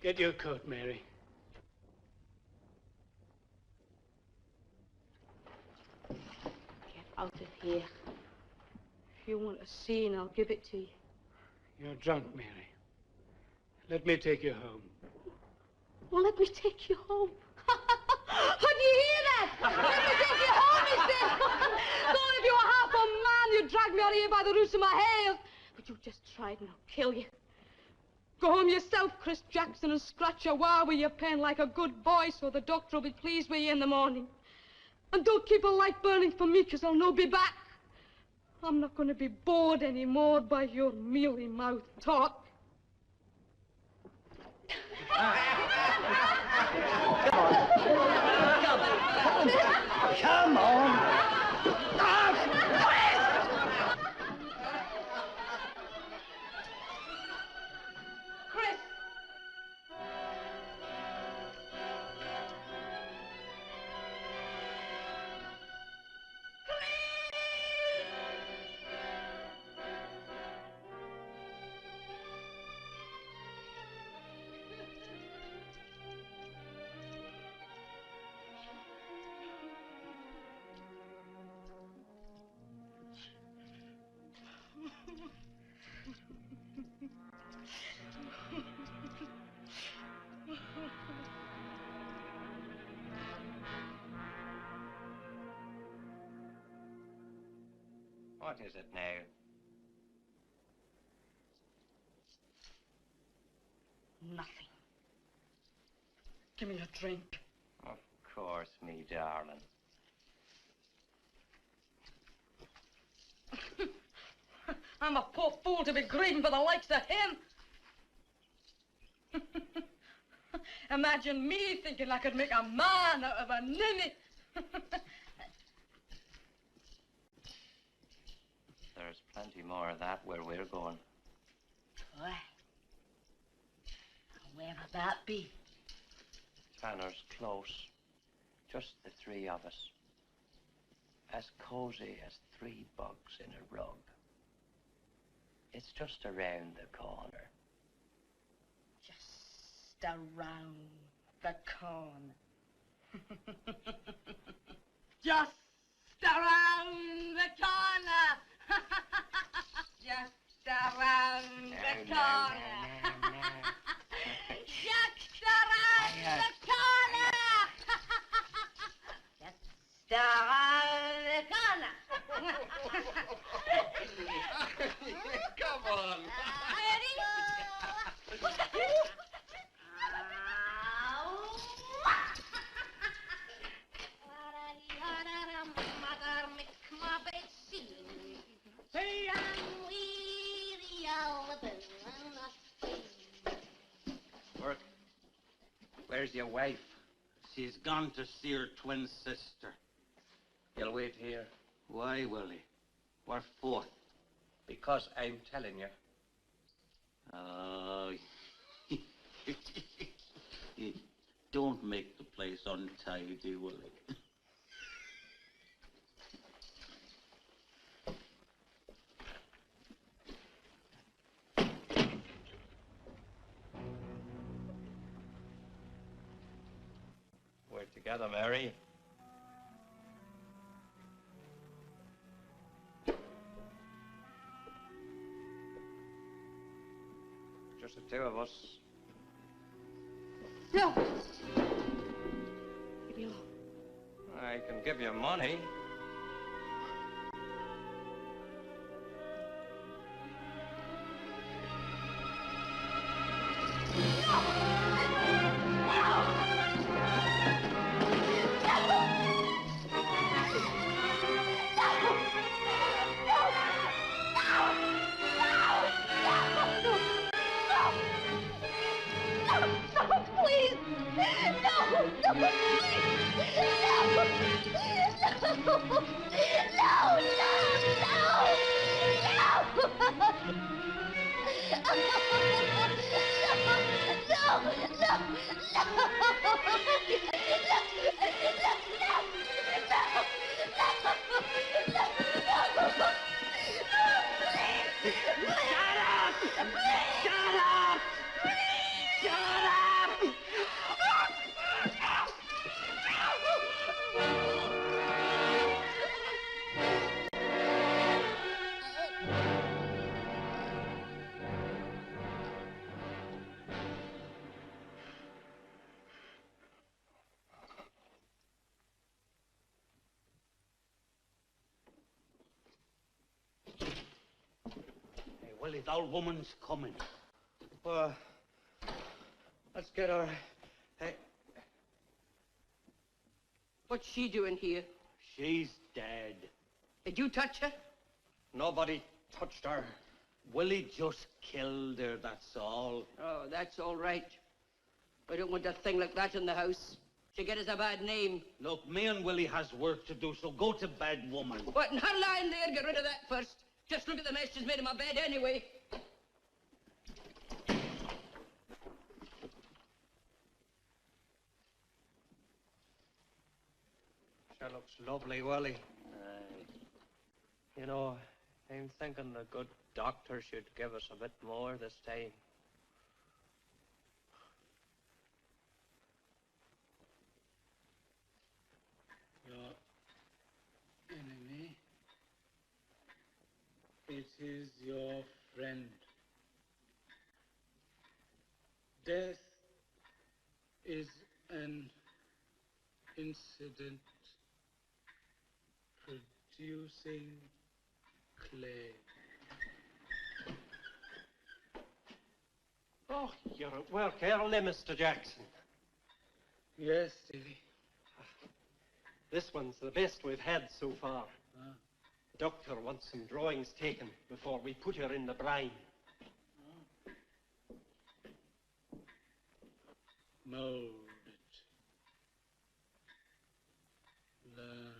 Get your coat, Mary. Get out of here. If you want a scene, I'll give it to you. You're drunk, Mary. Let me take you home. Well, let me take you home. Did you hear that? Let me take you home, he said. Thought if you were half a man, you'd drag me out of here by the roots of my hair. But you just tried and I'll kill you. Go home yourself, Chris Jackson, and scratch your wire with your pen like a good boy so the doctor will be pleased with you in the morning. And don't keep a light burning for me, because I'll no be back. I'm not going to be bored anymore by your mealy-mouthed talk. Come on! What is it now? Nothing. Give me a drink. Of course, me darling. I'm a poor fool to be grieving for the likes of him. Imagine me thinking I could make a man out of a ninny. There's plenty more of that where we're going. Why? Where'll that be? Tanner's close. Just the three of us. As cozy as 3 bugs in a rug. It's just around the corner. Just around the corner. Just around the corner. Just around the corner. Just around the corner. Just around the corner. Come on. Burke, where's your wife? She's gone to see her twin sister. You'll wait here. Why, Willie? What for? Because I'm telling you. Oh, don't make the place untidy, Willie. We're together, Mary. Just the 2 of us. No. Leave me alone. I can give you money. Willie, the old woman's coming. Well, let's get her. Hey. What's she doing here? She's dead. Did you touch her? Nobody touched her. Willie just killed her, that's all. Oh, that's all right. I don't want a thing like that in the house. She'll get us a bad name. Look, me and Willie has work to do, so go to bed, woman. What, in her lying there? Get rid of that first. Just look at the mess she's made of my bed anyway. Sure looks lovely, Willie. You know, I'm thinking the good doctor should give us a bit more this time. Your enemy, it is your friend. Death is an incident producing Clay. Oh, you're at work early, Mr. Jackson. Yes, Davy. This one's the best we've had so far. The doctor wants some drawings taken before we put her in the brine. Mold it. Learn.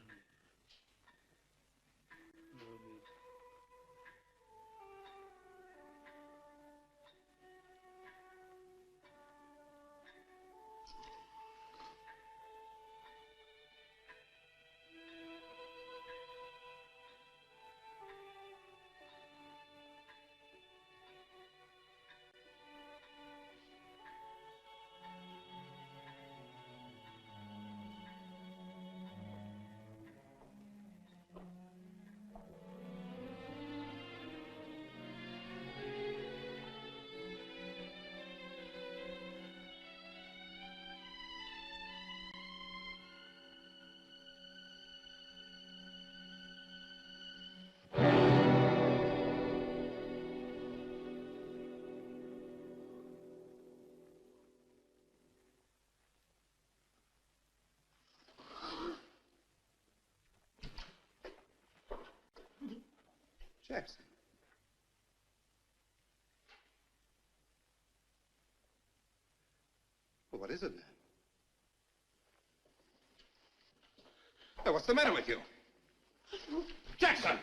Jackson. Well, what is it, man? Hey, what's the matter with you? Jackson!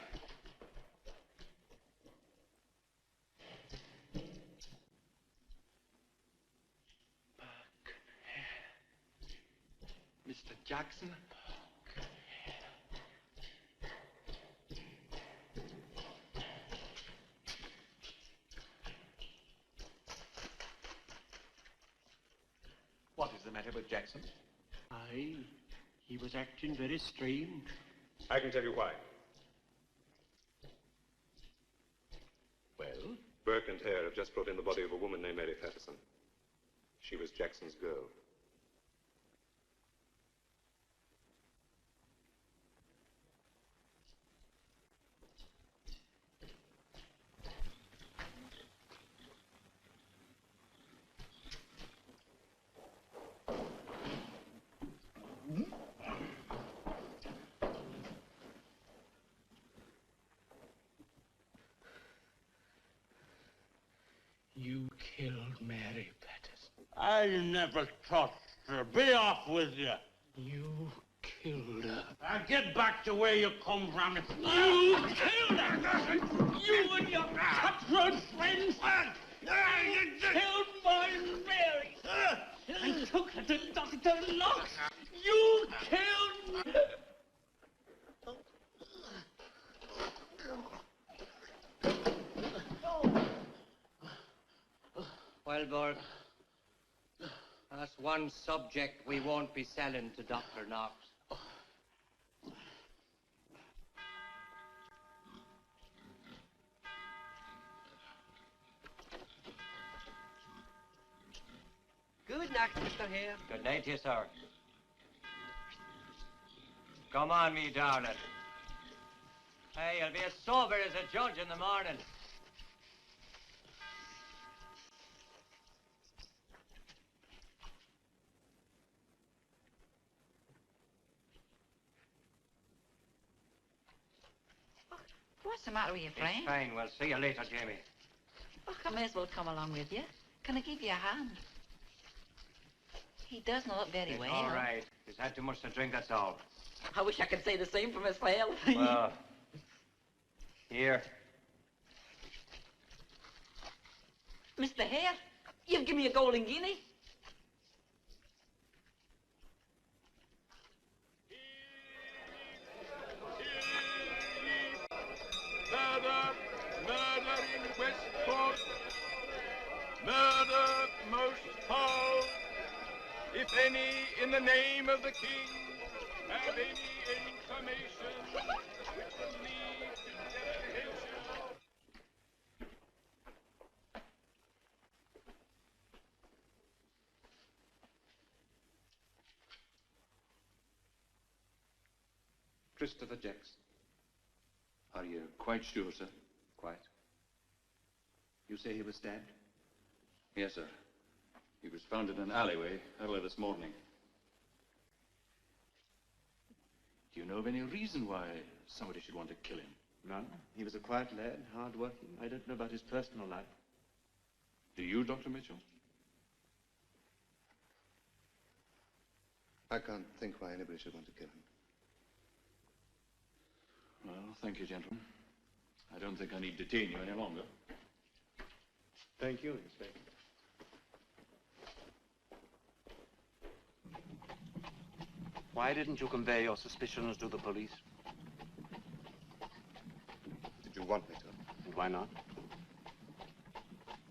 Mr. Jackson? What is the matter with Jackson? Aye, he was acting very strange. I can tell you why. Well? Burke and Hare have just brought in the body of a woman named Mary Patterson. She was Jackson's girl. You killed Mary Patterson. I never touched her. Be off with you. You killed her. Now get back to where you come from. You killed her! You and your cutthroat friends! You killed my Mary! And took her to Dr. Knox! You killed... Well, Burke, that's one subject we won't be selling to Dr. Knox. Good night, Mr. Hare. Good night to you, sir. Come on, me darling. Hey, you'll be as sober as a judge in the morning. What's the matter with your friend? It's fine. We'll see you later, Jamie. Oh, I may as well come along with you. Can I give you a hand? He doesn't look very It's well. all right. He's had too much to drink, that's all. I wish I could say the same for myself. Well, here. Mr. Hare, you've given me a golden guinea. Murder in Westport. Murder most foul. If any, in the name of the King, have any information which will lead to dedication. Christopher Jackson, Are you quite sure, sir? Quite. You say he was stabbed? Yes, sir. He was found in an alleyway early this morning. Do you know of any reason why somebody should want to kill him? None. He was a quiet lad, hard-working. I don't know about his personal life. Do you, Dr. Mitchell? I can't think why anybody should want to kill him. Well, thank you, gentlemen. I don't think I need detain you any longer. Thank you, Inspector. Why didn't you convey your suspicions to the police? Did you want me to? And why not?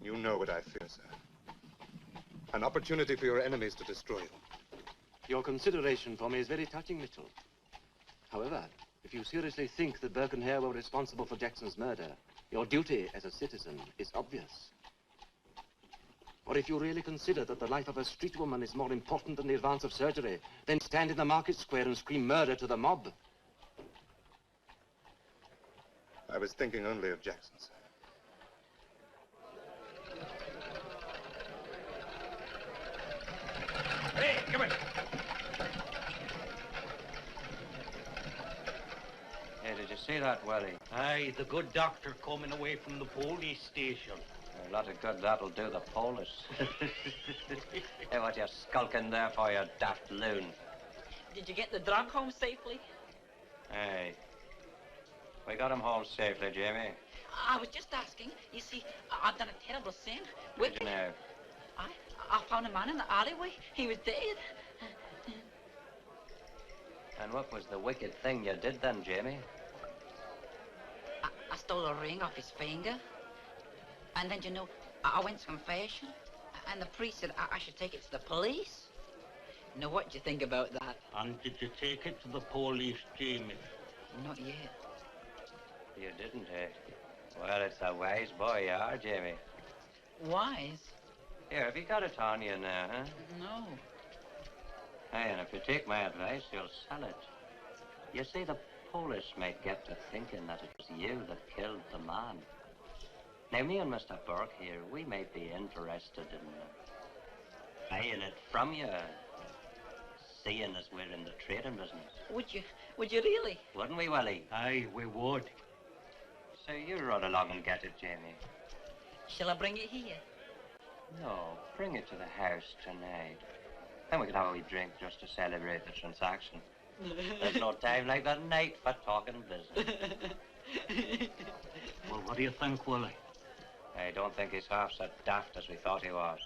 You know what I fear, sir. An opportunity for your enemies to destroy you. Your consideration for me is very touching, Mitchell. However, if you seriously think that Burke and Hare were responsible for Jackson's murder, your duty as a citizen is obvious. Or if you really consider that the life of a street woman is more important than the advance of surgery, then stand in the market square and scream murder to the mob. I was thinking only of Jackson, sir. Hey, come in. Hey, did you see that, Welly? Aye, the good doctor coming away from the police station. A lot of good that'll do the police. Hey, what you skulking there for, you daft loon? Did you get the drug home safely? Hey, we got him home safely, Jamie. I was just asking. You see, I've done a terrible sin. Did you know? I found a man in the alleyway. He was dead. And what was the wicked thing you did then, Jamie? I stole a ring off his finger. And then, you know, I went to confession. And the priest said I should take it to the police. Now, what do you think about that? And did you take it to the police, Jamie? Not yet. You didn't, eh? Well, it's a wise boy you are, Jamie. Wise? Here, have you got it on you now, huh? No. Hey, and if you take my advice, you'll sell it. You see, the police might get to thinking that it was you that killed the man. Now, me and Mr. Burke here, we might be interested in buying it from you, seeing as we're in the trading business. Would you really? Wouldn't we, Willie? Aye, we would. So you run along and get it, Jamie. Shall I bring it here? No, bring it to the house tonight. Then we can have a wee drink just to celebrate the transaction. There's no time like that night for talking business. Well, what do you think, Willie? I don't think he's half so daft as we thought he was.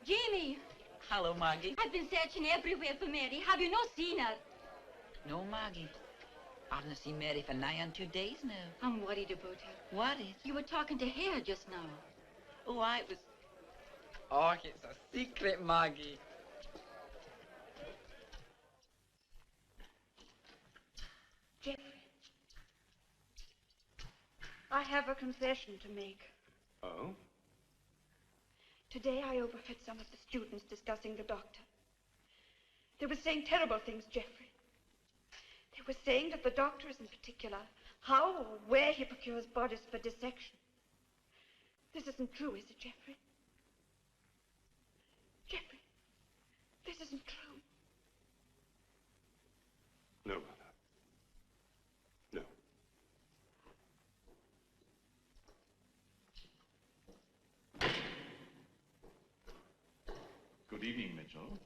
Jamie! Hello, Maggie. I've been searching everywhere for Mary. Have you not seen her? No, Maggie. I haven't seen Mary for nigh on 2 days now. I'm worried about her. Worried? You were talking to Hare just now. Oh, it was... Oh, it's a secret, Maggie. Jeffrey, I have a confession to make. Oh? Today I overheard some of the students discussing the doctor. They were saying terrible things, Jeffrey. They were saying that the doctor is in particular how or where he procures bodies for dissection. This isn't true, is it, Jeffrey? Jeffrey, this isn't true. No, Mother. No. Good evening, Mitchell.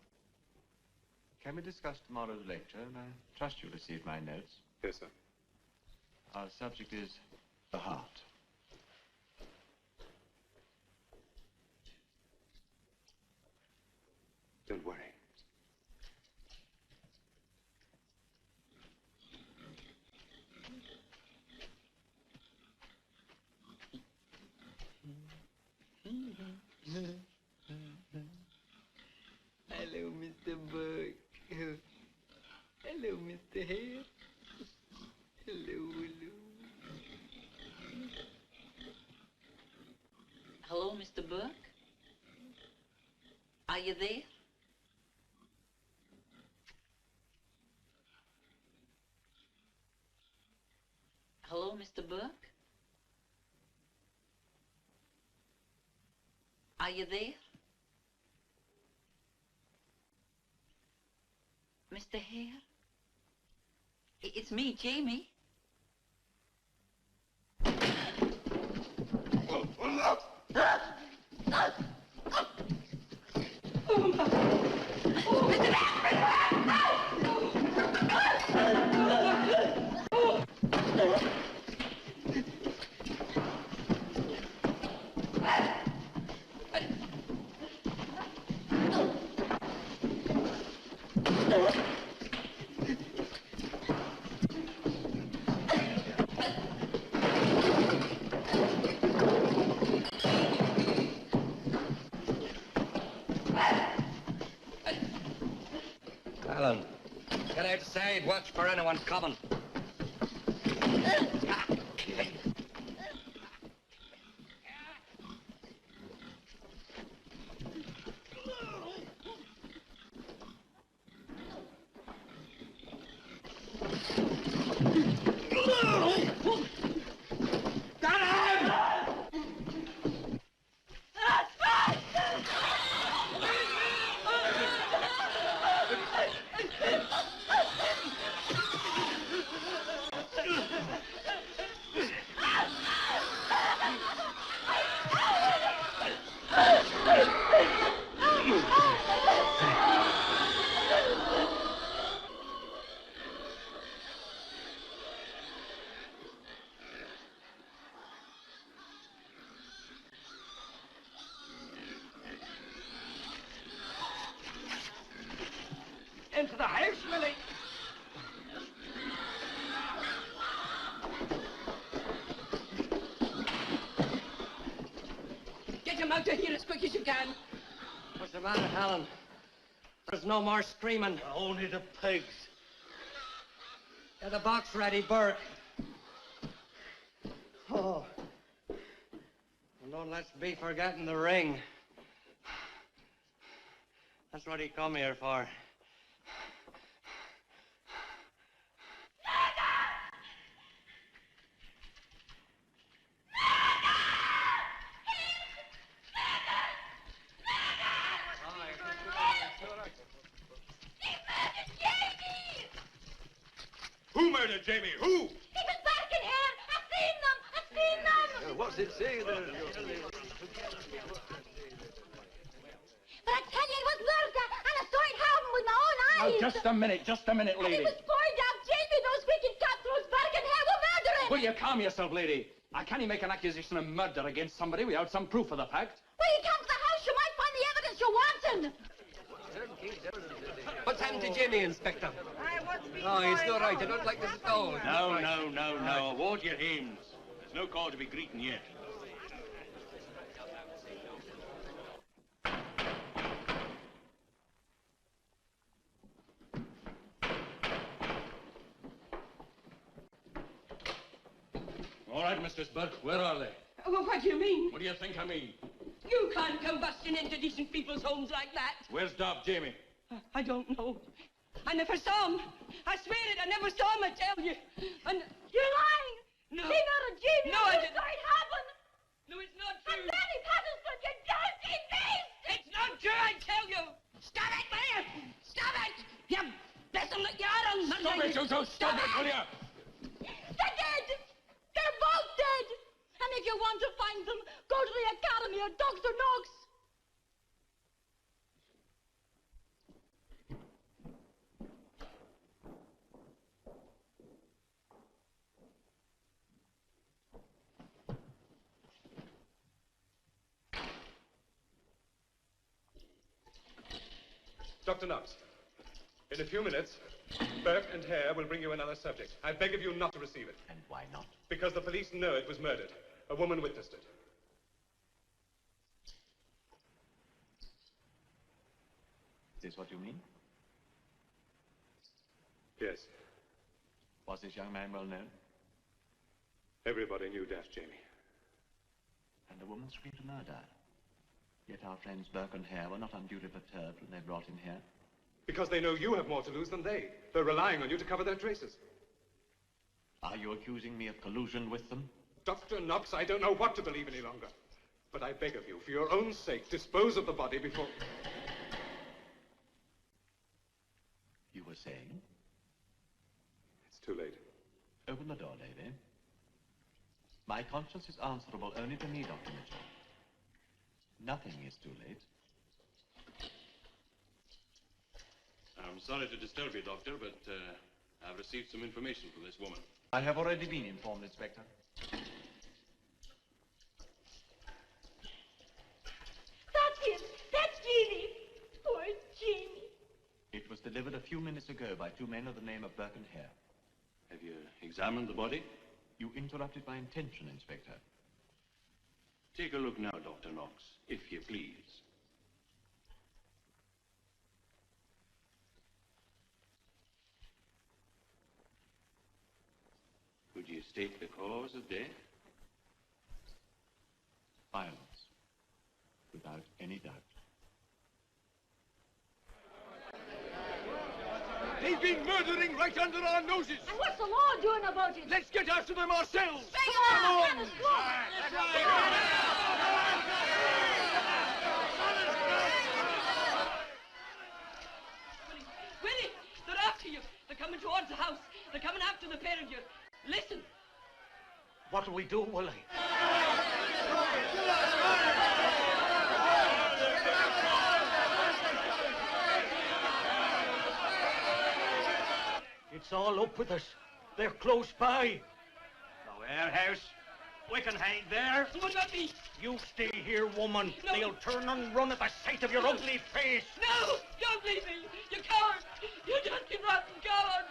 Can we discuss tomorrow's lecture? And I trust you received my notes. Yes, sir. Our subject is the heart. Don't worry. Hello, Mr. Burke. Hello, Mr. Hare. Hello. Hello, Mr. Burke. Are you there? Mr. Burke? Are you there? Mr. Hare? It's me, Jamie. Alan, get outside. Watch for anyone coming. Into the house, Willie. Get him out of here as quick as you can. What's the matter, Alan? There's no more screaming. Only the pigs. Get the box ready, Burke. Oh. And don't let's be forgetting the ring. That's what he come here for. Who murdered Jamie? Who? He was Burke and Hare. I've seen them. I've seen them. What's it say there? But I tell you, it was murder, and I saw it happen with my own eyes. Now, just a minute, And lady. it was pointed out Jamie, those wicked cutthroats, Burke and Hare were murdering. Will you calm yourself, lady? I can't make an accusation of murder against somebody without some proof of the fact. Well, you come to the house, you might find the evidence you're wanting. What's happened to Jimmy, Inspector? Oh, he's not right. I don't like this at all. No. Hold your hands. There's no call to be greeting yet. All right, Mistress Burke, where are they? Well, what do you mean? What do you think I mean? You can't come busting into decent people's homes like that. Where's Dob Jamie? I don't know. I never saw him. I swear it, I never saw him, I tell you. And you're lying. No. He murdered Jamie. No, I didn't. saw it happen. No, it's not true. And Danny Patterson, you dirty beast! It's not true, I tell you. Stop it, will you? Stop it! You besom that you are on Stop it, Jojo! Stop it, will you? They're dead. They're both dead. And if you want to find them, go to the Academy of Dr. Knox. Dr. Knox, in a few minutes, Burke and Hare will bring you another subject. I beg of you not to receive it. And why not? Because the police know it was murdered. A woman witnessed it. Is this what you mean? Yes. Was this young man well known? Everybody knew Dash Jamie. And the woman screamed murder. Yet our friends Burke and Hare were not unduly perturbed when they brought him here. Because they know you have more to lose than they. They're relying on you to cover their traces. Are you accusing me of collusion with them? Dr. Knox, I don't know what to believe any longer. But I beg of you, for your own sake, dispose of the body before... You were saying? It's too late. Open the door, Davy. My conscience is answerable only to me, Dr. Mitchell. Nothing is too late. I'm sorry to disturb you, Doctor, but I've received some information from this woman. I have already been informed, Inspector. That's him. That's Jeannie. Poor Jeannie. It was delivered a few minutes ago by two men of the name of Burke and Hare. Have you examined the body? You interrupted my intention, Inspector. Take a look now, Dr. Knox, if you please. Could you state the cause of death? Violence. Without any doubt. They've been murdering right under our noses. And what's the law doing about it? Let's get after them ourselves. Bring them on! Let us go! Willie, they're after you. They're coming towards the house. They're coming after the pair of you. Listen. What'll we do, Willie? It's all up with us. They're close by. The warehouse. We can hide there. Someone got me. You stay here, woman. No. They'll turn and run at the sight of your ugly face. No! Don't leave me! You coward! You dirty, rotten coward!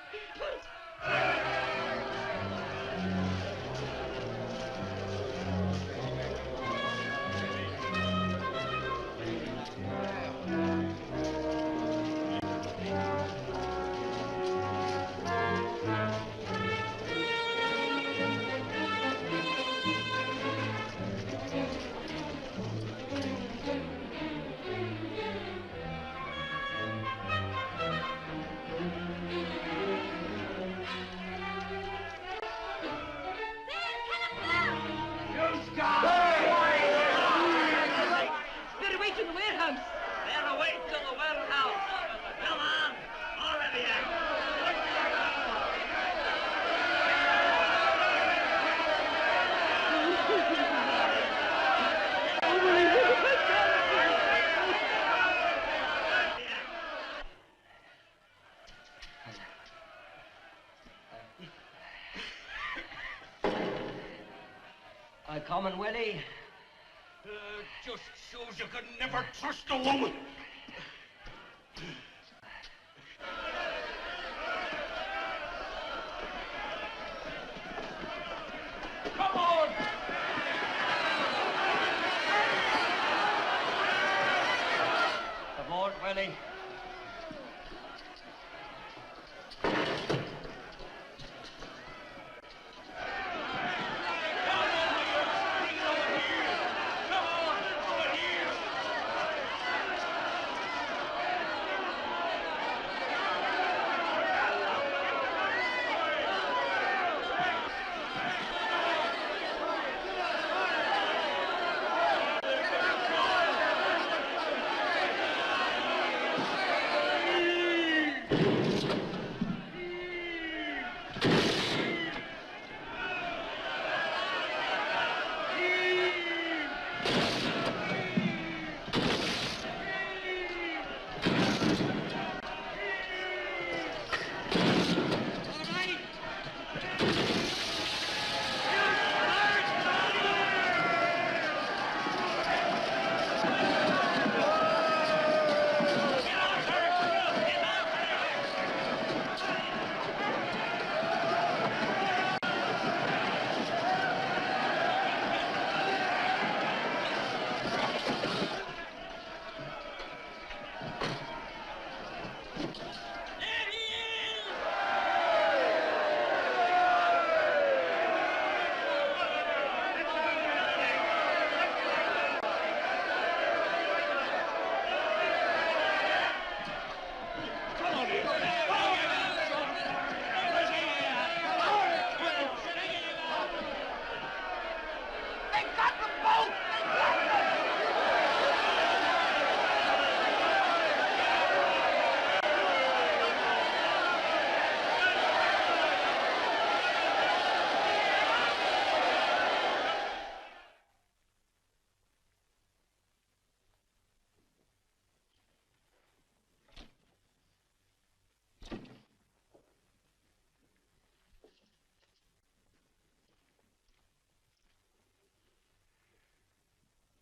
They're away to the warehouse. They're away to the warehouse. Come on, all of you. I coming, Willie? Just shows you could never trust a woman. Come on! Aboard, Willie.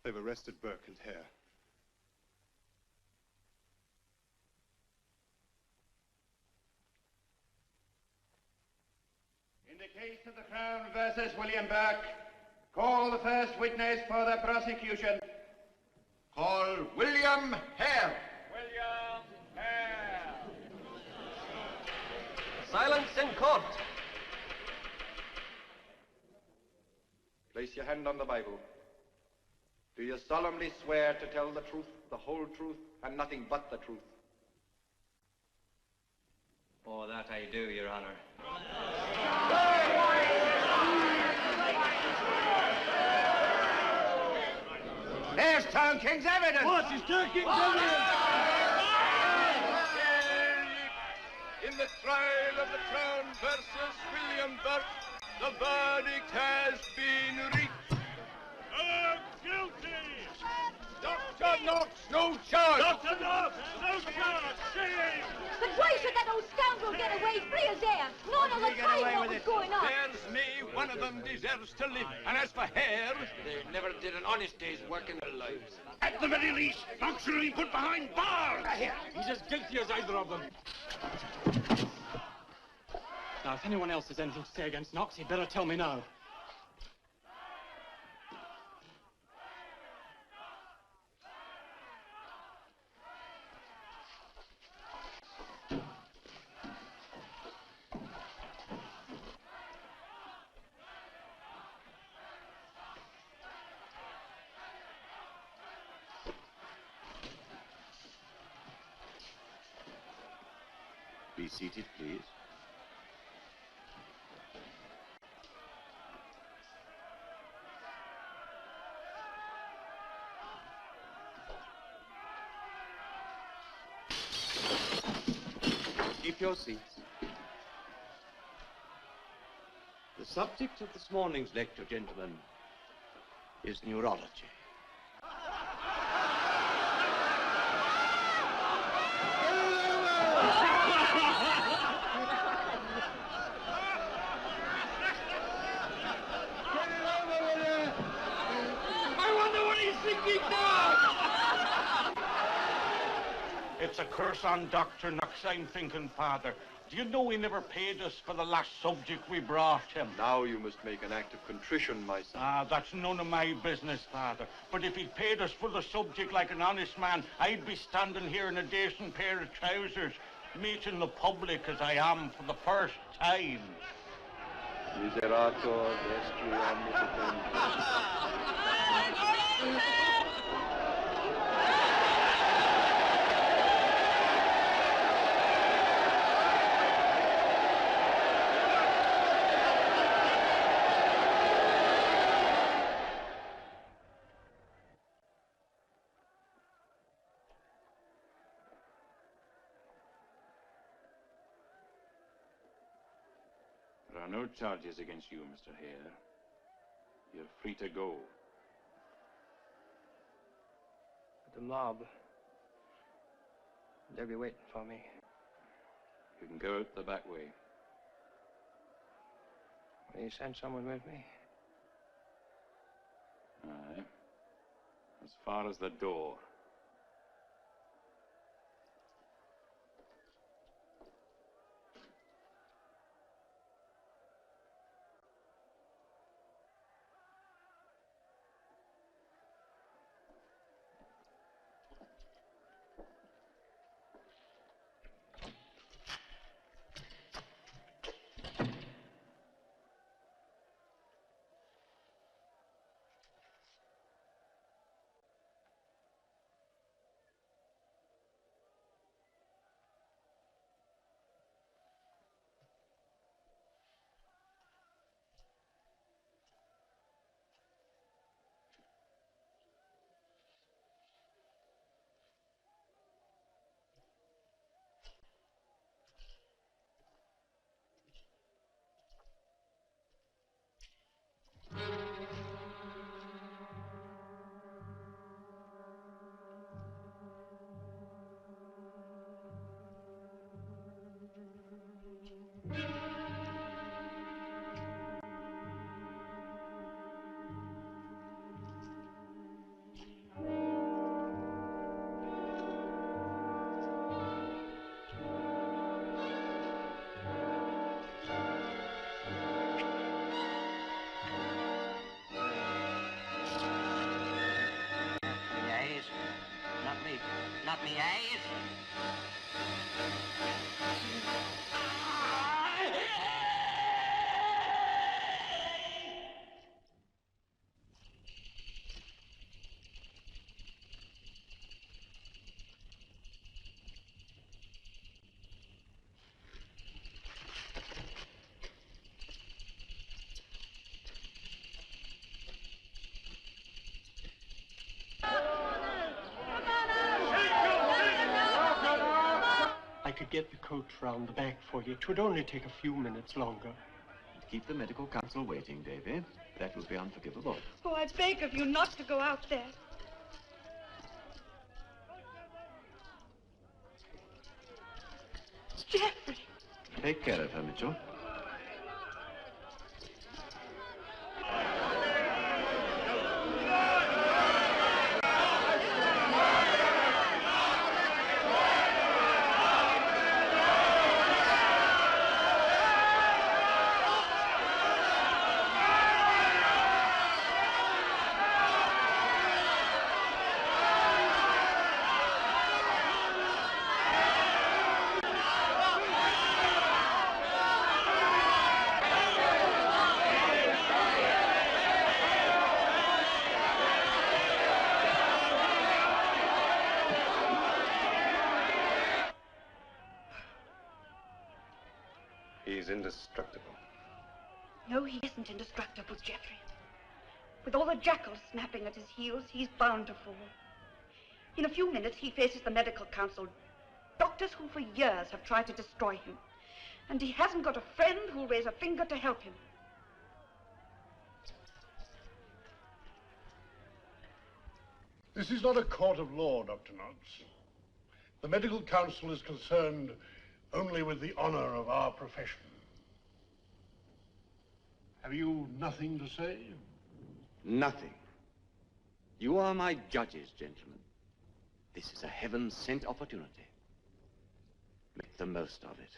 They've arrested Burke and Hare. In the case of the Crown versus William Burke, call the first witness for the prosecution. Call William Hare. William Hare. Silence in court. Place your hand on the Bible. Do you solemnly swear to tell the truth, the whole truth, and nothing but the truth? Oh, that I do, Your Honor. There's Town King's evidence. What is Town King's evidence? In the trial of the Crown versus William Burke, the verdict has been reached. Guilty! Dr. Knox, no charge! Dr. Knox, no charge! Shame! But why should that old scoundrel get away free as air? None of the time what was going on. There's me, one of them deserves to live. And as for Hare, They never did an honest day's work in their lives. At the very least, Knox should be put behind bars. He's as guilty as either of them. Now, if anyone else has anything to say against Knox, he'd better tell me now. Be seated, please. Keep your seats. The subject of this morning's lecture, gentlemen, is neurology. it's a curse on Dr. Knox, I'm thinking, Father. Do you know he never paid us for the last subject we brought him? Now you must make an act of contrition, my son. Ah, that's none of my business, Father. But if he'd paid us for the subject like an honest man, I'd be standing here in a decent pair of trousers, meeting the public as I am for the first time. Miserator vestri omnipotentis. There are no charges against you, Mr. Hare. You're free to go. The mob. They'll be waiting for me. You can go out the back way. Will you send someone with me? Aye. As far as the door. get the coach round the back for you. It would only take a few minutes longer. Keep the medical council waiting, Davy. That would be unforgivable. Oh, I beg of you not to go out there. It's Geoffrey. Take care of her, Mitchell. He's indestructible. No, he isn't indestructible, Geoffrey. With all the jackals snapping at his heels, he's bound to fall. In a few minutes, he faces the medical council. Doctors who for years have tried to destroy him. And he hasn't got a friend who'll raise a finger to help him. This is not a court of law, Dr. Knox. The medical council is concerned only with the honor of our profession. Have you nothing to say? Nothing. You are my judges, gentlemen. This is a heaven-sent opportunity. Make the most of it.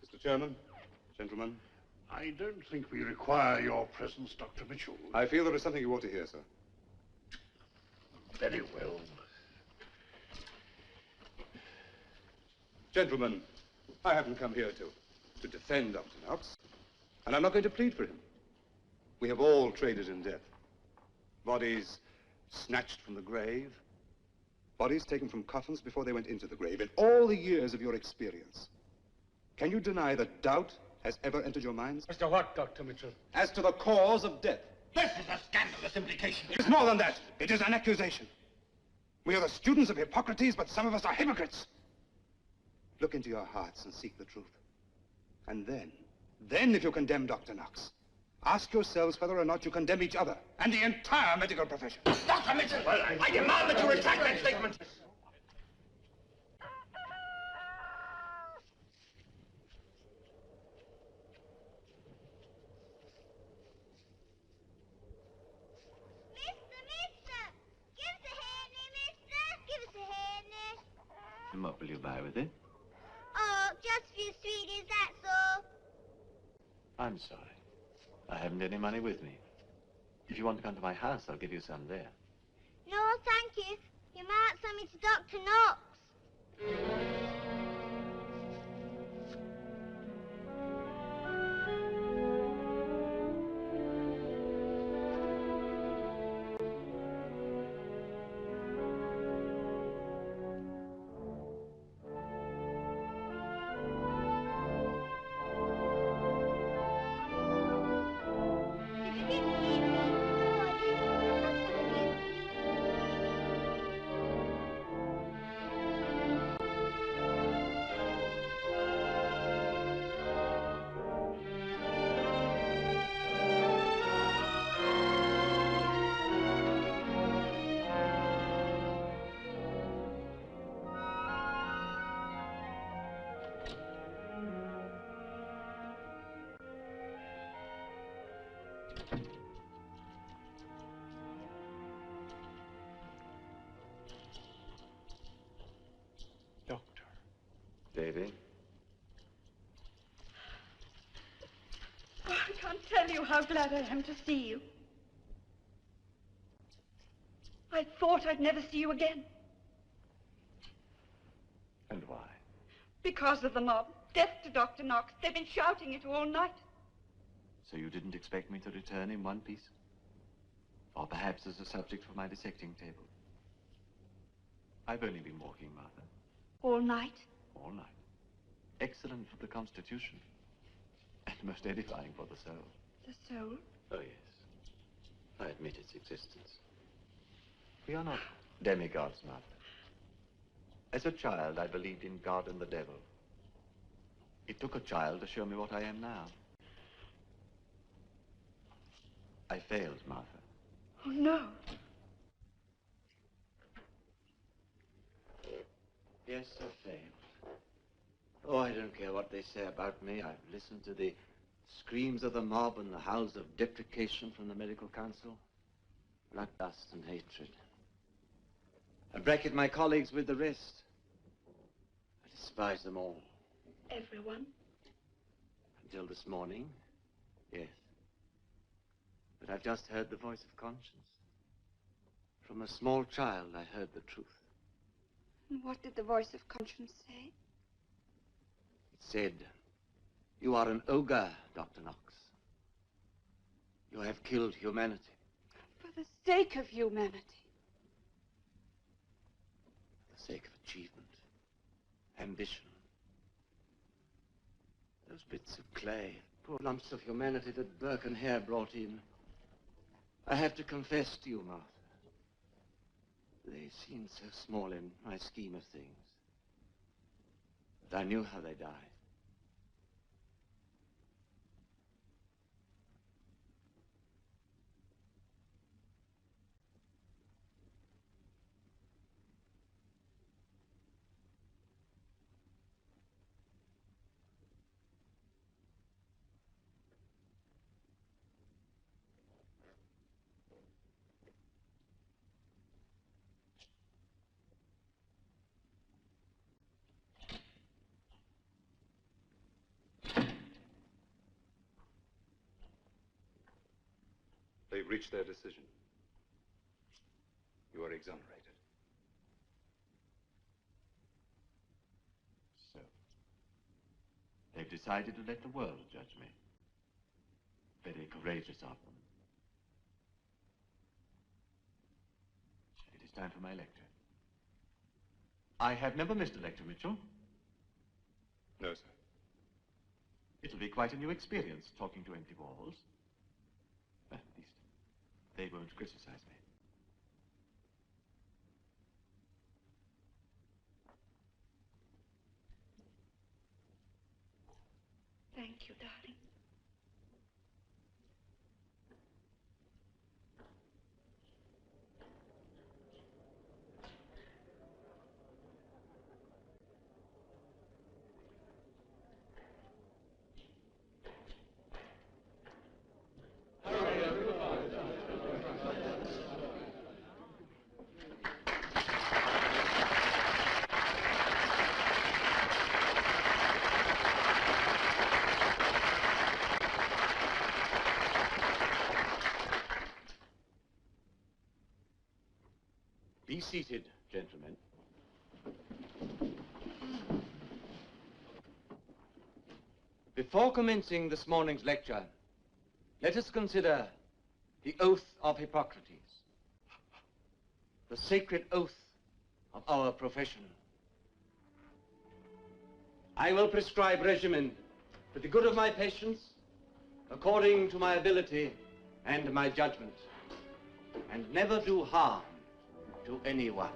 Mr. Chairman, gentlemen. I don't think we require your presence, Dr. Mitchell. I feel there is something you ought to hear, sir. Very well. Gentlemen, I haven't come here to defend Dr. Knox, and I'm not going to plead for him. We have all traded in death. Bodies snatched from the grave, bodies taken from coffins before they went into the grave. In all the years of your experience, can you deny that doubt has ever entered your minds? As to what, Dr. Mitchell? As to the cause of death. This is a scandalous implication. It is more than that. It is an accusation. We are the students of Hippocrates, but some of us are hypocrites. Look into your hearts and seek the truth. And then if you condemn Dr. Knox, ask yourselves whether or not you condemn each other and the entire medical profession. Dr. Mitchell, I demand that you retract that statement. And what will you buy with it? Oh, just a few sweeties, that's all. I'm sorry. I haven't any money with me. If you want to come to my house, I'll give you some there. No, thank you. You might send me to Dr. Knox. Davy? Oh, I can't tell you how glad I am to see you. I thought I'd never see you again. And why? Because of the mob. Death to Dr. Knox. They've been shouting it all night. So you didn't expect me to return in one piece? Or perhaps as a subject for my dissecting table. I've only been walking, Martha. All night? All night. Excellent for the constitution. And most edifying for the soul. The soul? Oh, yes. I admit its existence. We are not demigods, Martha. As a child, I believed in God and the devil. It took a child to show me what I am now. I failed, Martha. Oh, no. Yes, I failed. Oh, I don't care what they say about me. I've listened to the screams of the mob and the howls of deprecation from the medical council. Bloodlust and hatred. I bracket my colleagues with the rest. I despise them all. Everyone? Until this morning, yes. But I've just heard the voice of conscience. From a small child, I heard the truth. And what did the voice of conscience say? It said, "You are an ogre, Dr. Knox. You have killed humanity." For the sake of humanity. For the sake of achievement, ambition. Those bits of clay, poor lumps of humanity that Burke and Hare brought in. I have to confess to you, Martha, they seemed so small in my scheme of things. But I knew how they died. They've reached their decision. You are exonerated. So, they've decided to let the world judge me. Very courageous of them. It is time for my lecture. I have never missed a lecture, Mitchell. No, sir. It'll be quite a new experience, talking to empty walls. At least, they won't criticize me. Thank you, darling. Be seated, gentlemen. Before commencing this morning's lecture, let us consider the oath of Hippocrates, the sacred oath of our profession. I will prescribe regimen for the good of my patients, according to my ability and my judgment, and never do harm to anyone.